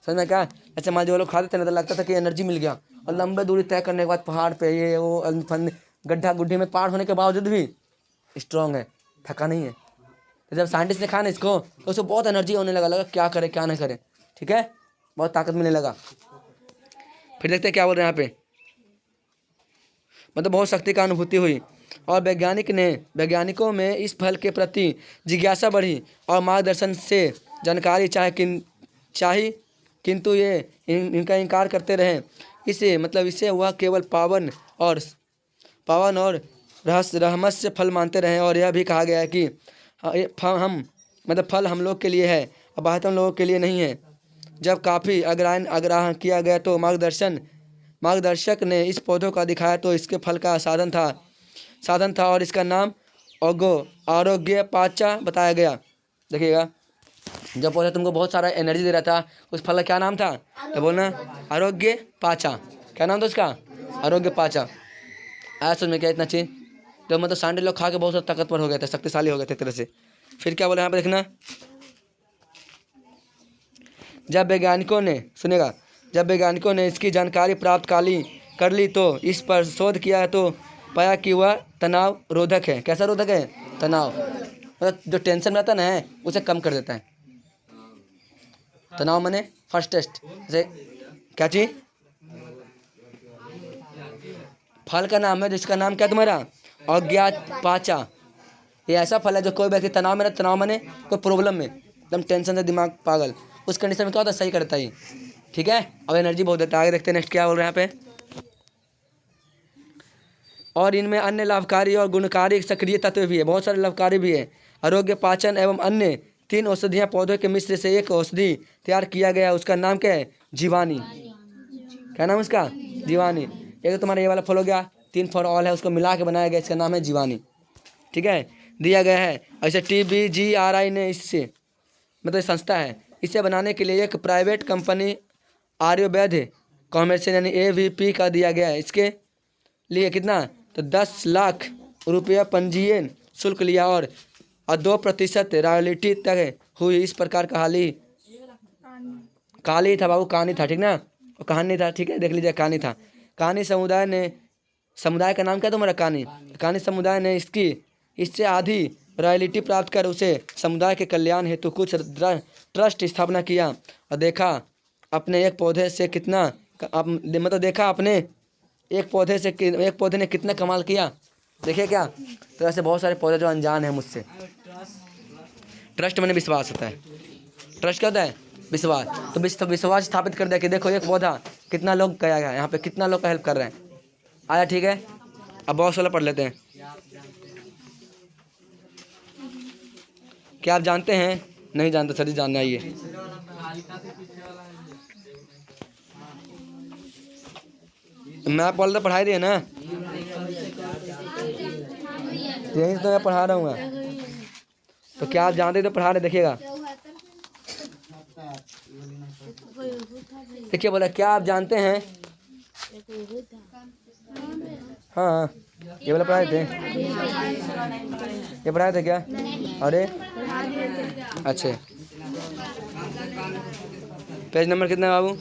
समझ में क्या? ऐसे मान जो लोग खाते थे ना, तो लगता था कि एनर्जी मिल गया, और लंबे दूरी तय करने के बाद पहाड़ पे ये वो गड्ढा गुड्ढी में पार होने के बावजूद भी स्ट्रॉन्ग है, थका नहीं है। तो जब साइंटिस्ट ने खाया ना इसको, तो उसको बहुत एनर्जी होने लगा क्या करे क्या नहीं करे। ठीक है, बहुत ताकत मिलने लगा। फिर देखते हैं क्या बोल रहे हैं यहाँ पे, मतलब बहुत शक्ति का अनुभूति हुई, और वैज्ञानिकों में इस फल के प्रति जिज्ञासा बढ़ी और मार्गदर्शन से जानकारी चाहिए, किंतु ये इनका इनकार करते रहे। इससे वह केवल पावन और रहस्य फल मानते रहे, और यह भी कहा गया है कि फल हम लोग के लिए है, अब बात हम लोगों के लिए नहीं है। जब काफ़ी आग्रह किया गया तो मार्गदर्शक ने इस पौधों का दिखाया तो इसके फल का साधन था और इसका नाम आरोग्य पाचा बताया गया। देखिएगा, जब पौधा तुमको बहुत सारा एनर्जी दे रहा था, उस फल का क्या नाम था? तो बोलना आरोग्य पाचा। क्या नाम था उसका? आरोग्य पाचा। आया समझ में क्या इतना चीज? तो मतलब सांडे लोग खा के बहुत सारा ताकतवर हो गए थे, शक्तिशाली हो गए थे एक तरह से। फिर क्या बोला यहाँ पे देखना, जब वैज्ञानिकों ने इसकी जानकारी प्राप्त कर ली तो इस पर शोध किया तो पाया कि वह तनाव रोधक है। कैसा रोधक है? तनाव, मतलब जो टेंशन रहता है ना उसे कम कर देता है। तनाव माने फर्स्ट टेस्ट, जैसे क्या चीज? फल का नाम है जिसका नाम क्या तुम्हारा? अज्ञात पाचा। ये ऐसा फल है जो कोई व्यक्ति तनाव में, तनाव माने कोई प्रॉब्लम में, एकदम टेंशन से दिमाग पागल, उस कंडीशन में क्या होता है? सही करता है। ठीक है, अब एनर्जी बहुत देता है। आगे देखते हैं नेक्स्ट क्या बोल रहे हैं यहाँ पे। और इनमें अन्य लाभकारी और गुणकारी सक्रिय तत्व भी है, बहुत सारे लाभकारी भी है। आरोग्य पाचन एवं अन्य 3 औषधियाँ पौधों के मिश्र से एक औषधि तैयार किया गया, उसका नाम क्या है? जीवानी। क्या नाम उसका? जीवानी। एक तो तुम्हारा ये वाला फल हो गया, 3 फॉर ऑल है, उसको मिला के बनाया गया, इसका नाम है जीवानी। ठीक है, दिया गया है। ऐसे TBGRI ने इससे, मतलब संस्था है, इसे बनाने के लिए एक प्राइवेट कंपनी आयुर्वेद कॉमर्शियल यानी AVP का दिया गया है। इसके लिए कितना? तो 10 लाख रुपया पंजीयन शुल्क लिया और 2% रॉयल्टी तय हुई। इस प्रकार कहानी था बाबू, कहानी था, ठीक ना? और कहानी था, ठीक है, देख लीजिए, कहानी था। कहानी समुदाय का नाम क्या तुम्हारा? कहानी समुदाय ने इससे आधी रॉयल्टी प्राप्त कर उसे समुदाय के कल्याण हेतु कुछ ट्रस्ट स्थापना किया और देखा अपने एक पौधे से कितना एक पौधे ने कितना कमाल किया। देखिए क्या, तो ऐसे बहुत सारे पौधे जो अनजान हैं मुझसे। ट्रस्ट मैंने विश्वास होता है। ट्रस्ट क्या होता है? विश्वास। तो विश्वास स्थापित कर दिया कि देखो एक पौधा कितना लोग गया है यहाँ पे, कितना लोग का हेल्प कर रहे हैं। आया, ठीक है। अब बॉक्स वाला पढ़ लेते हैं। क्या आप जानते हैं? नहीं जानते सर, जानना ही है। मैं बोल रहा पढ़ाई दिए ना, यही तो मैं पढ़ा रहा हूँ। तो क्या आप जानते तो पढ़ा रहे, देखिएगा। देखिए बोला, क्या आप जानते हैं? हाँ, ये वाला पढ़ाए थे, ये पढ़ाए थे क्या? अरे अच्छा, पेज नंबर कितना है बाबू?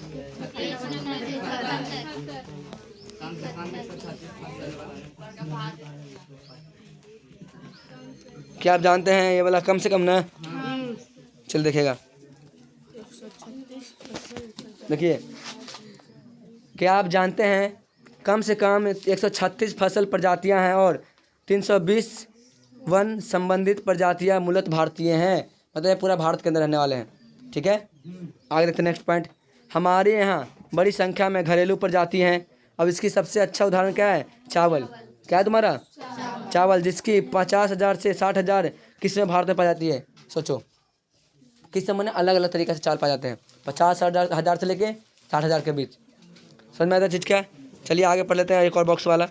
क्या आप जानते हैं? ये वाला कम से कम ना, चल देखिएगा। देखिए, क्या आप जानते हैं कम से कम 136 फसल प्रजातियां हैं और 320 वन संबंधित प्रजातियां मूलतः भारतीय हैं। मतलब ये पूरा भारत के अंदर रहने वाले हैं। ठीक है, आगे देखते हैं नेक्स्ट पॉइंट। हमारे यहाँ बड़ी संख्या में घरेलू प्रजाति हैं। अब इसकी सबसे अच्छा उदाहरण क्या है? चावल। क्या है तुम्हारा? चावल, जिसकी 50,000 से 60,000 किस्में भारत में पाई जाती है। सोचो, किस्में मैंने अलग अलग तरीके से चावल पाए जाते हैं, 50,000 से लेके 60,000 के बीच। समझ में आता चीज़ क्या? चलिए आगे पढ़ लेते हैं एक और बॉक्स वाला।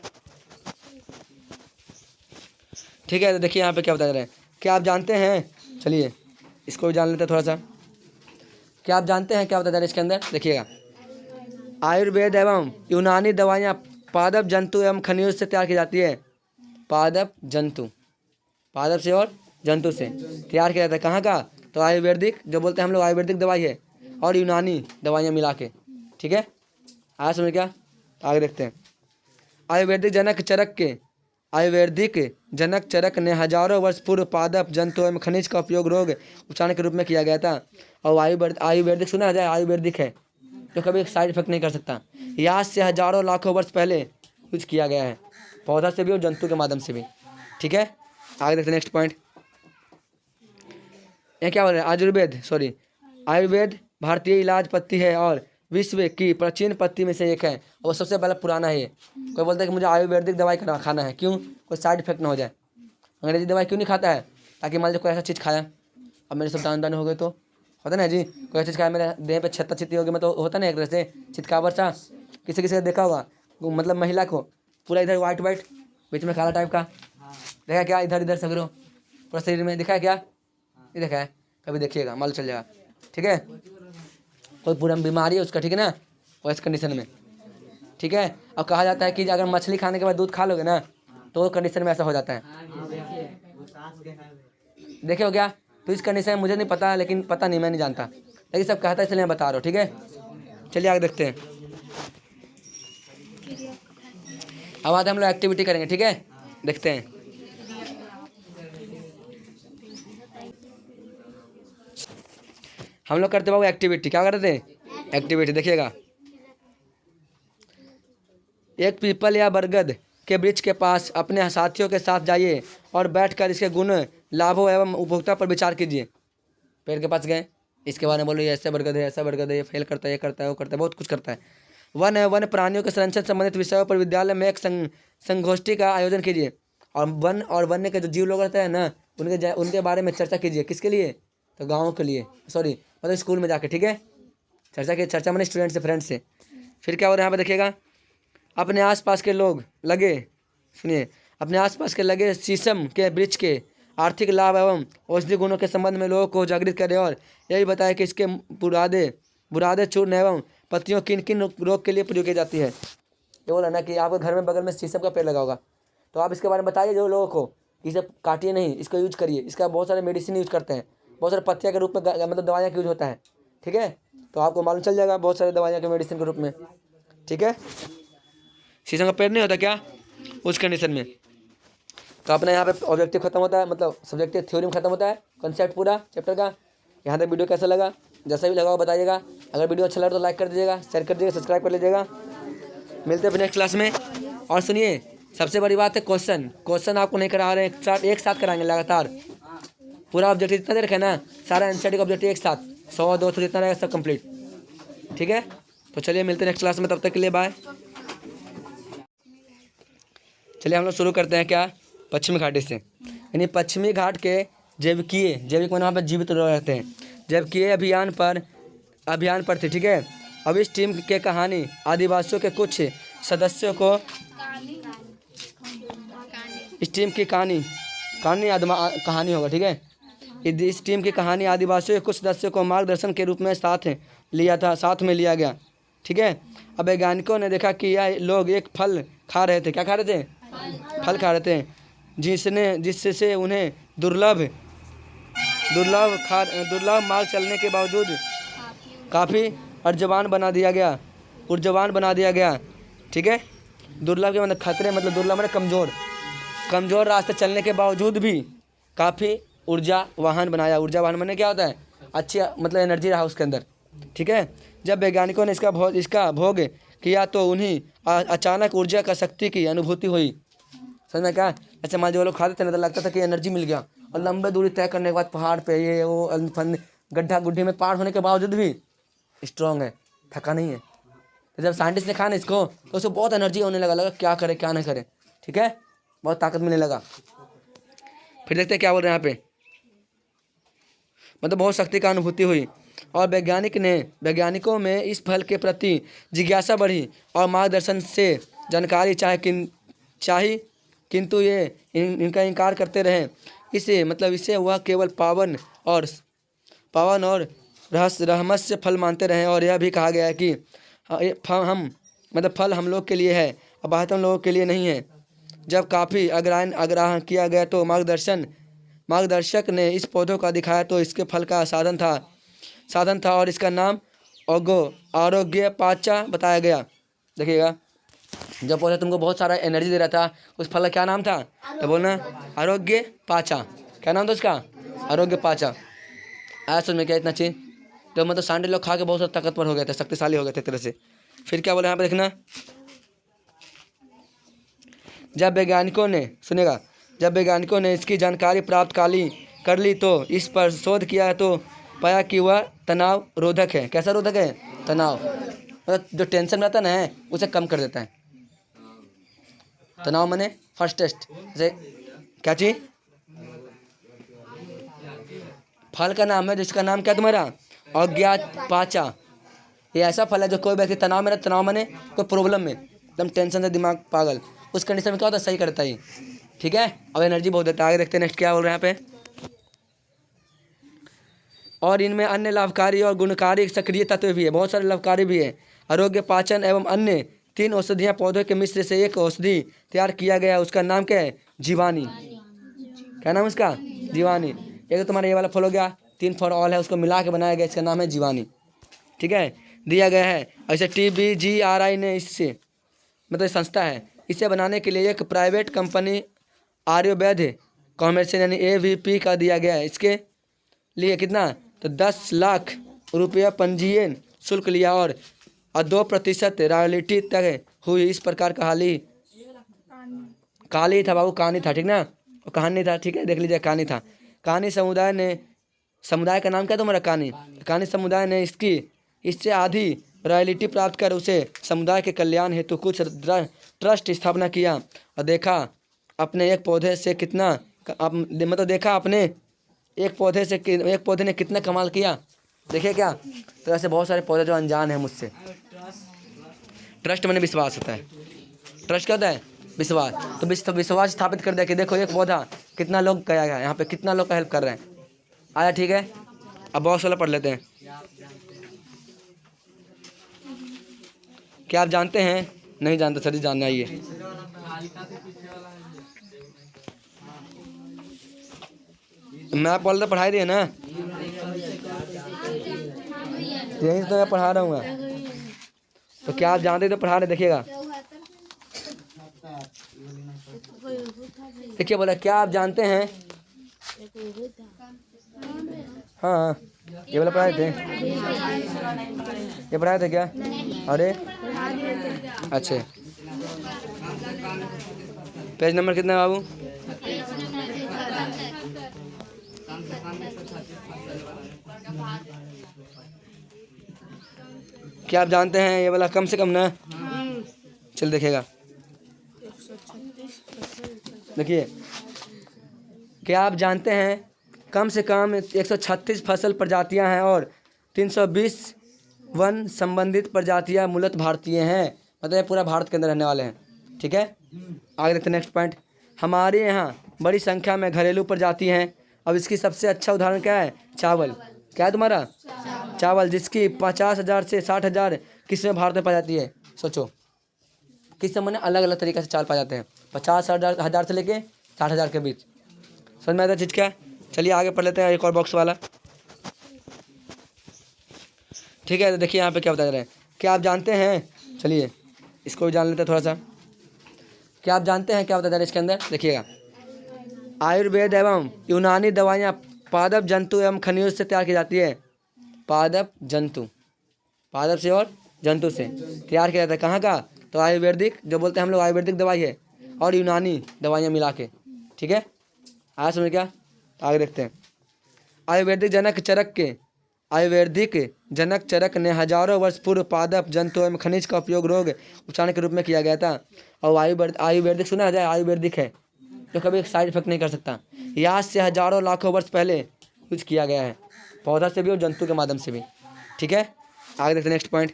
ठीक है, तो देखिए यहाँ पे क्या बता रहे हैं। क्या आप जानते हैं? चलिए इसको भी जान लेते हैं थोड़ा सा। क्या आप जानते हैं क्या बता रहे हैं इसके अंदर? देखिएगा, आयुर्वेद एवं यूनानी दवाइयाँ पादप जंतु एवं खनिज से तैयार की जाती है। पादप से और जंतु से तैयार किया जाता है। कहाँ का? तो आयुर्वेदिक, जो बोलते हैं हम लोग आयुर्वेदिक दवाई है, और यूनानी दवाइयाँ मिला के। ठीक है, आज समझ क्या? आगे देखते हैं। आयुर्वेदिक जनक चरक ने हजारों वर्ष पूर्व पादप जंतु एवं खनिज का उपयोग रोग उपचार के रूप में किया गया था। और आयुर्वेदिक सुना जाए, आयुर्वेदिक है जो कभी साइड इफेक्ट नहीं कर सकता। यहाँ से हजारों लाखों वर्ष पहले यूज किया गया है, पौधा से भी और जंतु के माध्यम से भी। ठीक है, आगे देखते हैं नेक्स्ट पॉइंट। ये क्या बोल रहे हैं? आयुर्वेद भारतीय इलाज पद्धति है और विश्व की प्राचीन पद्धति में से एक है। और सबसे पहले पुराना है ये। कोई बोलता है कि मुझे आयुर्वेदिक दवाई खाना है, क्यों? कोई साइड इफेक्ट ना हो जाए। अंग्रेजी दवाई क्यों नहीं खाता है? ताकि मान लीजिए कोई ऐसा चीज़ खाया, अब मेरे सब दाने हो गए तो होता ना जी, कोई चीज़ खाया मेरे देह पे छत्ता छिती होगी, मतलब होता ना एक तरह से चितकावर सा, किसी किसी का देखा होगा, मतलब महिला को पूरा इधर वाइट वाइट, बीच में काला टाइप का, देखा क्या इधर इधर सगरो पूरा शरीर में, दिखा है क्या, ये देखा है, कभी देखिएगा मालूम चल जाएगा, ठीक है। कोई पूरा बीमारी है उसका, ठीक है ना, वैसे कंडीशन में, ठीक है। और कहा जाता है कि अगर मछली खाने के बाद दूध खा लोगे ना तो कंडीशन में ऐसा हो जाता है, देखे हो क्या। तो इस कंडीशन में मुझे नहीं पता, लेकिन पता नहीं, मैं नहीं जानता, लेकिन सब कहता है इसलिए मैं बता रहा हूँ, ठीक है। चलिए आगे देखते हैं। अब आते हम लोग एक्टिविटी करेंगे, ठीक है, देखते हैं। हम लोग करते बाबू एक्टिविटी, क्या करते थे एक्टिविटी, देखिएगा। एक पीपल या बरगद के वृक्ष के पास अपने साथियों के साथ जाइए और बैठकर इसके गुण, लाभों एवं उपभोक्ता पर विचार कीजिए। पेड़ के पास गए, इसके बारे में बोलो, ये ऐसा बरगद है, ऐसा बरगद है, ये फेल करता है, ये करता है, वो करता है, बहुत कुछ करता है। वन है, वन प्राणियों के संरक्षण संबंधित विषयों पर विद्यालय में एक संगोष्ठी का आयोजन कीजिए और वन्य के जो जीव लोग रहते हैं ना, उनके बारे में चर्चा कीजिए। किसके लिए, तो गाँव के लिए, सॉरी मतलब स्कूल में जाके, ठीक है। चर्चा मैंने स्टूडेंट से, फ्रेंड से। फिर क्या हो रहा है यहाँ पे देखिएगा, अपने आसपास के लोग लगे, सुनिए, अपने आसपास के लगे शीशम के वृक्ष के आर्थिक लाभ एवं औषधि गुणों के संबंध में लोगों को जागृत करें और यही बताएं कि इसके बुरादे चूर्ण एवं पत्तियों किन किन रोग के लिए प्रयोग की जाती है। ये बोला ना कि आपके घर में बगल में शीशम का पेड़ लगा होगा, तो आप इसके बारे में बताइए जो लोगों को, इसे काटिए नहीं, इसको यूज करिए, इसका बहुत सारे मेडिसिन यूज करते हैं, बहुत सारे पत्तियाँ के रूप में मतलब दवाइयाँ का यूज होता है, ठीक है। तो आपको मालूम चल जाएगा बहुत सारे दवाइयाँ के मेडिसिन के रूप में, ठीक है। शीशम का पेड़ नहीं होता क्या उस कंडीशन में। तो अपना यहाँ पे ऑब्जेक्टिव खत्म होता है, मतलब सब्जेक्टिव थ्योरी में खत्म होता है, कॉन्सेप्ट पूरा चैप्टर का। यहाँ तक वीडियो कैसा लगा, जैसा भी लगा हो बताइएगा। अगर वीडियो अच्छा लगा तो लाइक कर दीजिएगा, शेयर कर दीजिएगा, सब्सक्राइब कर लीजिएगा। मिलते हैं फिर नेक्स्ट क्लास में। और सुनिए, सबसे बड़ी बात है क्वेश्चन आपको नहीं करा रहे हैं, एक साथ कराएंगे लगातार, पूरा ऑब्जेक्टिव जितना देर है ना, सारा एनसीईआरटी का ऑब्जेक्टिव एक साथ 100-200 जितना रहेगा सब कंप्लीट, ठीक है। तो चलिए मिलते हैं नेक्स्ट क्लास में, तब तक के लिए बाय। चलिए हम लोग शुरू करते हैं क्या, पश्चिमी घाटी से। यानी पश्चिमी घाट के जैविक वहाँ पर जीवित लोग रहते हैं, जैविकीय अभियान पर थे, ठीक है। अब इस टीम के कहानी आदिवासियों के कुछ सदस्यों को, इस टीम की कहानी होगा, ठीक है। इस टीम की कहानी आदिवासियों के कुछ सदस्यों को मार्गदर्शन के रूप में साथ में लिया गया, ठीक है। अब वैज्ञानिकों ने देखा कि यह लोग एक फल खा रहे थे, क्या खा रहे थे, फल खा रहे थे, जिससे उन्हें दुर्लभ मार्ग चलने के बावजूद काफ़ी ऊर्जावान बना दिया गया, ठीक है। दुर्लभ के मतलब खतरे, मतलब दुर्लभ मतलब कमज़ोर रास्ते चलने के बावजूद भी काफ़ी ऊर्जावान बनाया। ऊर्जावान माने क्या होता है, अच्छी मतलब एनर्जी रहा उसके अंदर, ठीक है। जब वैज्ञानिकों ने इसका भोग किया तो उन्हें अचानक ऊर्जा का शक्ति की अनुभूति हुई। समझ में क्या, ऐसे मान जो लोग खाते थे ना तो लगता था कि एनर्जी मिल गया, और लंबे दूरी तय करने के बाद पहाड़ पे ये वो गड्ढा गुड्ढे में पार होने के बावजूद भी स्ट्रॉन्ग है, थका नहीं है। तो जब साइंटिस्ट ने खाया ना इसको तो उसको बहुत एनर्जी होने लगा क्या करे क्या नहीं करे, ठीक है, बहुत ताकत मिलने लगा। फिर देखते हैं क्या बोल रहे हैं यहाँ पे, मतलब बहुत शक्ति का अनुभूति हुई और वैज्ञानिकों में इस फल के प्रति जिज्ञासा बढ़ी और मार्गदर्शन से जानकारी चाहिए, किंतु ये इनका इनकार करते रहे। इससे वह केवल पावन और रहस्य फल मानते रहे और यह भी कहा गया है कि फल हम लोग के लिए है, अब हम लोगों के लिए नहीं है। जब काफ़ी आग्रह किया गया तो मार्गदर्शक ने इस पौधों का दिखाया तो इसके फल का साधन था और इसका नाम आरोग्य पाचा बताया गया। देखिएगा, जब पौधा तुमको बहुत सारा एनर्जी दे रहा था, उस फल का क्या नाम था, तो बोलना आरोग्य पाचा। क्या नाम था उसका, आरोग्य पाचा। आया समझ में क्या इतना चीज, तो मतलब सांडे लोग खा के बहुत ताकतवर हो गए थे, शक्तिशाली हो गए थे एक तरह से। फिर क्या बोला यहाँ पे देखना, जब वैज्ञानिकों ने इसकी जानकारी प्राप्त कर ली तो इस पर शोध किया तो पाया कि वह तनाव रोधक है। कैसा रोधक है, तनाव, मतलब जो टेंशन रहता है ना उसे कम कर देता है। तनाव माने फर्स्ट टेस्ट, जैसे क्या चीज, फल का नाम है जिसका नाम क्या तुम्हारा, अज्ञातपाचा, ये ऐसा फल है जो कोई व्यक्ति तनाव में कोई प्रॉब्लम में एकदम टेंशन से दिमाग पागल, उस कंडीशन में क्या होता है, सही करता है। ठीक है, अब एनर्जी बहुत देता है। आगे देखते हैं नेक्स्ट क्या बोल रहे हैं यहाँ पे। और इनमें अन्य लाभकारी और गुणकारी सक्रिय तत्व भी है, बहुत सारे लाभकारी भी है। आरोग्य, पाचन एवं अन्य 3 औषधियाँ पौधों के मिश्र से एक औषधि तैयार किया गया, उसका नाम क्या है, जीवानी। क्या नाम है उसका, जीवानी। एक तो तुम्हारा ये वाला फल हो गया, 3 फॉर ऑल है, उसको मिला के बनाया गया, इसका नाम है जीवानी। ठीक है, दिया गया है। ऐसे TBGRI ने इससे मतलब संस्था है, इसे बनाने के लिए एक प्राइवेट कंपनी आयुर्वेद कॉमर्शियल यानी AVP का दिया गया है। इसके लिए कितना, तो 10 लाख रुपया पंजीयन शुल्क लिया और 2% रॉयल्टी तय हुई। इस प्रकार कहानी था बाबू, कहानी था, ठीक ना, कहानी था, ठीक है, देख लीजिए, कहानी था। कहानी समुदाय का नाम क्या तुम्हारा, कहानी समुदाय ने इससे आधी रॉयल्टी प्राप्त कर उसे समुदाय के कल्याण हेतु कुछ ट्रस्ट स्थापना किया और देखा अपने एक पौधे से कितना मतलब देखा अपने एक पौधे ने कितना कमाल किया। देखिए क्या, तो ऐसे बहुत सारे पौधे जो अनजान है मुझसे। ट्रस्ट मैंने विश्वास होता है, ट्रस्ट क्या होता है, विश्वास। तो विश्वास स्थापित कर दिया कि देखो एक पौधा कितना लोग गया गया यहाँ पे, कितना लोग का हेल्प कर रहे हैं। आया, ठीक है। अब बॉक्स वाला पढ़ लेते हैं। क्या आप जानते हैं, नहीं जानते सर, जानना ही है। मैं बोल रहा पढ़ाई दिए ना, यही तो मैं पढ़ा रहा हूँ। तो क्या आप जानते तो पढ़ा रहे, देखिएगा। देखिए बोला, क्या आप जानते हैं, हाँ ये वाला पढ़ाए थे, ये पढ़ाए थे क्या, अरे अच्छा। पेज नंबर कितना है बाबू, क्या आप जानते हैं, ये वाला कम से कम ना, चल देखिएगा। देखिए, क्या आप जानते हैं कम से कम 136 फसल प्रजातियां हैं और 320 वन संबंधित प्रजातियां मूलतः भारतीय हैं, मतलब ये पूरा भारत के अंदर रहने वाले हैं। ठीक है, आगे देखते हैं नेक्स्ट पॉइंट। हमारे यहाँ बड़ी संख्या में घरेलू प्रजाति हैं। अब इसकी सबसे अच्छा उदाहरण क्या है, चावल। क्या है तुम्हारा, चावल, जिसकी 50,000 से 60,000 किस्में भारत में पाई जाती है। सोचो, किस्में मैंने अलग अलग तरीके से चावल पाए जाते हैं, 50,000 से लेके 60,000 के बीच। समझ में आता चीज़ क्या। चलिए आगे पढ़ लेते हैं एक और बॉक्स वाला। ठीक है, तो देखिए यहाँ पे क्या बता रहे हैं। क्या आप जानते हैं, चलिए इसको भी जान लेते हैं थोड़ा सा। क्या आप जानते हैं क्या बता रहे हैं इसके अंदर, देखिएगा। आयुर्वेद एवं यूनानी दवाइयाँ पादप जंतु एवं खनिजों से तैयार की जाती है। पादप से और जंतु से तैयार किया जाता है। कहाँ का, तो आयुर्वेदिक, जो बोलते हैं हम लोग आयुर्वेदिक दवाई है, और यूनानी दवाइयाँ मिला के। ठीक है, आया समझ क्या। आगे देखते हैं। आयुर्वेदिक जनक चरक ने हजारों वर्ष पूर्व पादप जंतु एवं खनिज का उपयोग रोग उपचार के रूप में किया गया था। और आयुर्वेदिक सुना जाए, आयुर्वेदिक है जो कभी एक साइड इफेक्ट नहीं कर सकता। यहाँ से हजारों लाखों वर्ष पहले यूज किया गया है, पौधा से भी और जंतु के माध्यम से भी। ठीक है, आगे देखते हैं नेक्स्ट पॉइंट।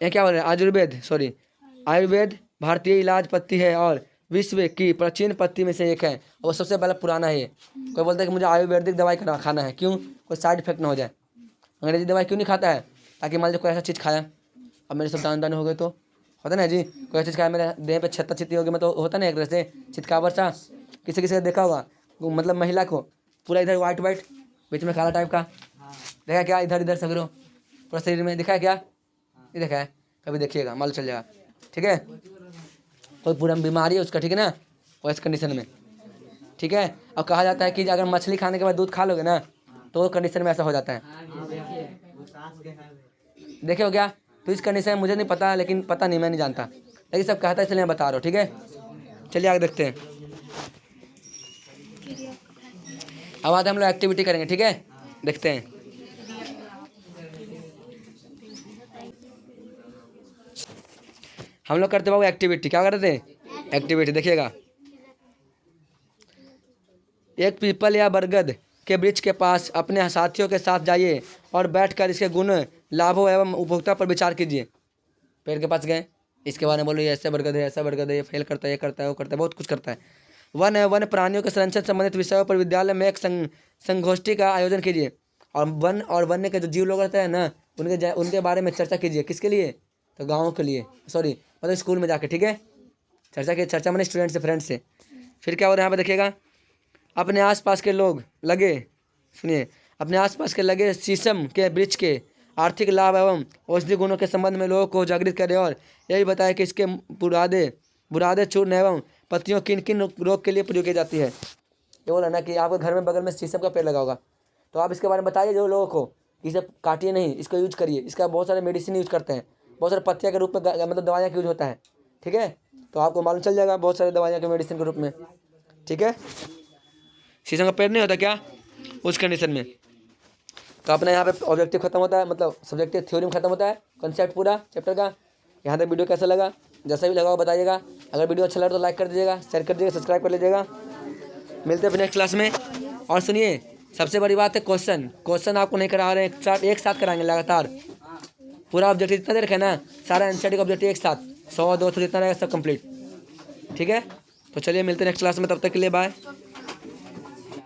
ये क्या बोल रहे हैं, आयुर्वेद भारतीय इलाज पद्धति है और विश्व की प्राचीन पद्धति में से एक है। और सबसे पहले पुराना है ये। कोई बोलता है कि मुझे आयुर्वेदिक दवाई खाना है, क्यों, कोई साइड इफेक्ट ना हो जाए। अंग्रेजी दवाई क्यों नहीं खाता है, ताकि मान लीजिए कोई ऐसा चीज़ खाया, अब मेरे सब दान हो गए तो होता ना जी, कोई ऐसा चीज़ खाया मेरे देह पे छत्ता छित्ती होगी, मतलब होता ना एक तरह से चितकावर सा। किसी का देखा होगा, मतलब महिला को पूरा इधर वाइट बीच में काला टाइप का देखा क्या, इधर सगरो पूरा शरीर में दिखा है क्या, नहीं देखा है, कभी देखिएगा मालूम चल जाएगा। ठीक है, कोई पूरा बीमारी है उसका, ठीक है ना, वैसे कंडीशन में। ठीक है, और कहा जाता है कि अगर मछली खाने के बाद दूध खा लोगे ना, तो वो कंडीशन में ऐसा हो जाता है। देखे हो क्या, तो इस कंडीशन में मुझे नहीं पता, लेकिन पता नहीं, मैं नहीं जानता, लेकिन सब कहता है, इसलिए मैं बता रहा हूँ। ठीक है, चलिए आगे देखते हैं। अब आते हम लोग एक्टिविटी करेंगे। ठीक है, देखते हैं। हम लोग करते बाबू एक्टिविटी। क्या करते थे, एक्टिविटी, देखिएगा। एक पीपल या बरगद के वृक्ष के पास अपने साथियों के साथ जाइए और बैठकर इसके गुण, लाभों एवं उपभोक्ता पर विचार कीजिए। पेड़ के पास गए, इसके बारे में बोलो, ये ऐसा बरगद है, ऐसा बरगद है, ये फेल करता है, ये करता है, वो करता है, बहुत कुछ करता है। वन है, वन्य प्राणियों के संरक्षण संबंधित विषयों पर विद्यालय में एक संगोष्ठी का आयोजन कीजिए और वन और वन्य के जो जीव लोग रहते हैं ना, उनके बारे में चर्चा कीजिए। किसके लिए? तो गाँव के लिए, सॉरी मतलब स्कूल में जाके, ठीक है। चर्चा मैंने स्टूडेंट से, फ्रेंड से। फिर क्या हो रहा है यहाँ पे देखिएगा, अपने आसपास के लोग लगे, सुनिए, अपने आसपास के लगे शीशम के वृक्ष के आर्थिक लाभ एवं औषधि गुणों के संबंध में लोगों को जागृत करें और यही बताएं कि इसके बुरादे चूर्ण एवं पत्तियों किन किन रोग के लिए प्रयोग की जाती है। ये बोला ना कि आपके घर में बगल में शीशम का पेड़ लगा होगा, तो आप इसके बारे में बताइए जो लोगों को, इसे काटिए नहीं, इसको यूज करिए। इसका बहुत सारे मेडिसिन यूज करते हैं, बहुत सारे पत्तियाँ के रूप में मतलब दवाइयाँ का यूज होता है, ठीक है। तो आपको मालूम चल जाएगा बहुत सारे दवाइयाँ के मेडिसिन के रूप में, ठीक है। शीशम का पेड़ नहीं होता क्या उस कंडीशन में। तो अपना यहाँ पे ऑब्जेक्टिव खत्म होता है, मतलब सब्जेक्टिव थ्योरी खत्म होता है, कंसेप्ट पूरा चैप्टर का। यहाँ तक वीडियो कैसा लगा, जैसा भी लगा हो बताइएगा। अगर वीडियो अच्छा लगा तो लाइक कर दीजिएगा, शेयर कर दीजिएगा, सब्सक्राइब कर लीजिएगा। मिलते हैं फिर नेक्स्ट क्लास में। और सुनिए, सबसे बड़ी बात है क्वेश्चन आपको नहीं करा रहे हैं, एक साथ कराएंगे लगातार। पूरा ऑब्जेक्टिव जितना देर है ना, सारा एनसीईआरटी का ऑब्जेक्टिव एक साथ 100-200 जितना रहेगा सब कंप्लीट, ठीक है। तो चलिए मिलते हैं नेक्स्ट क्लास में, तब तक के लिए बाय।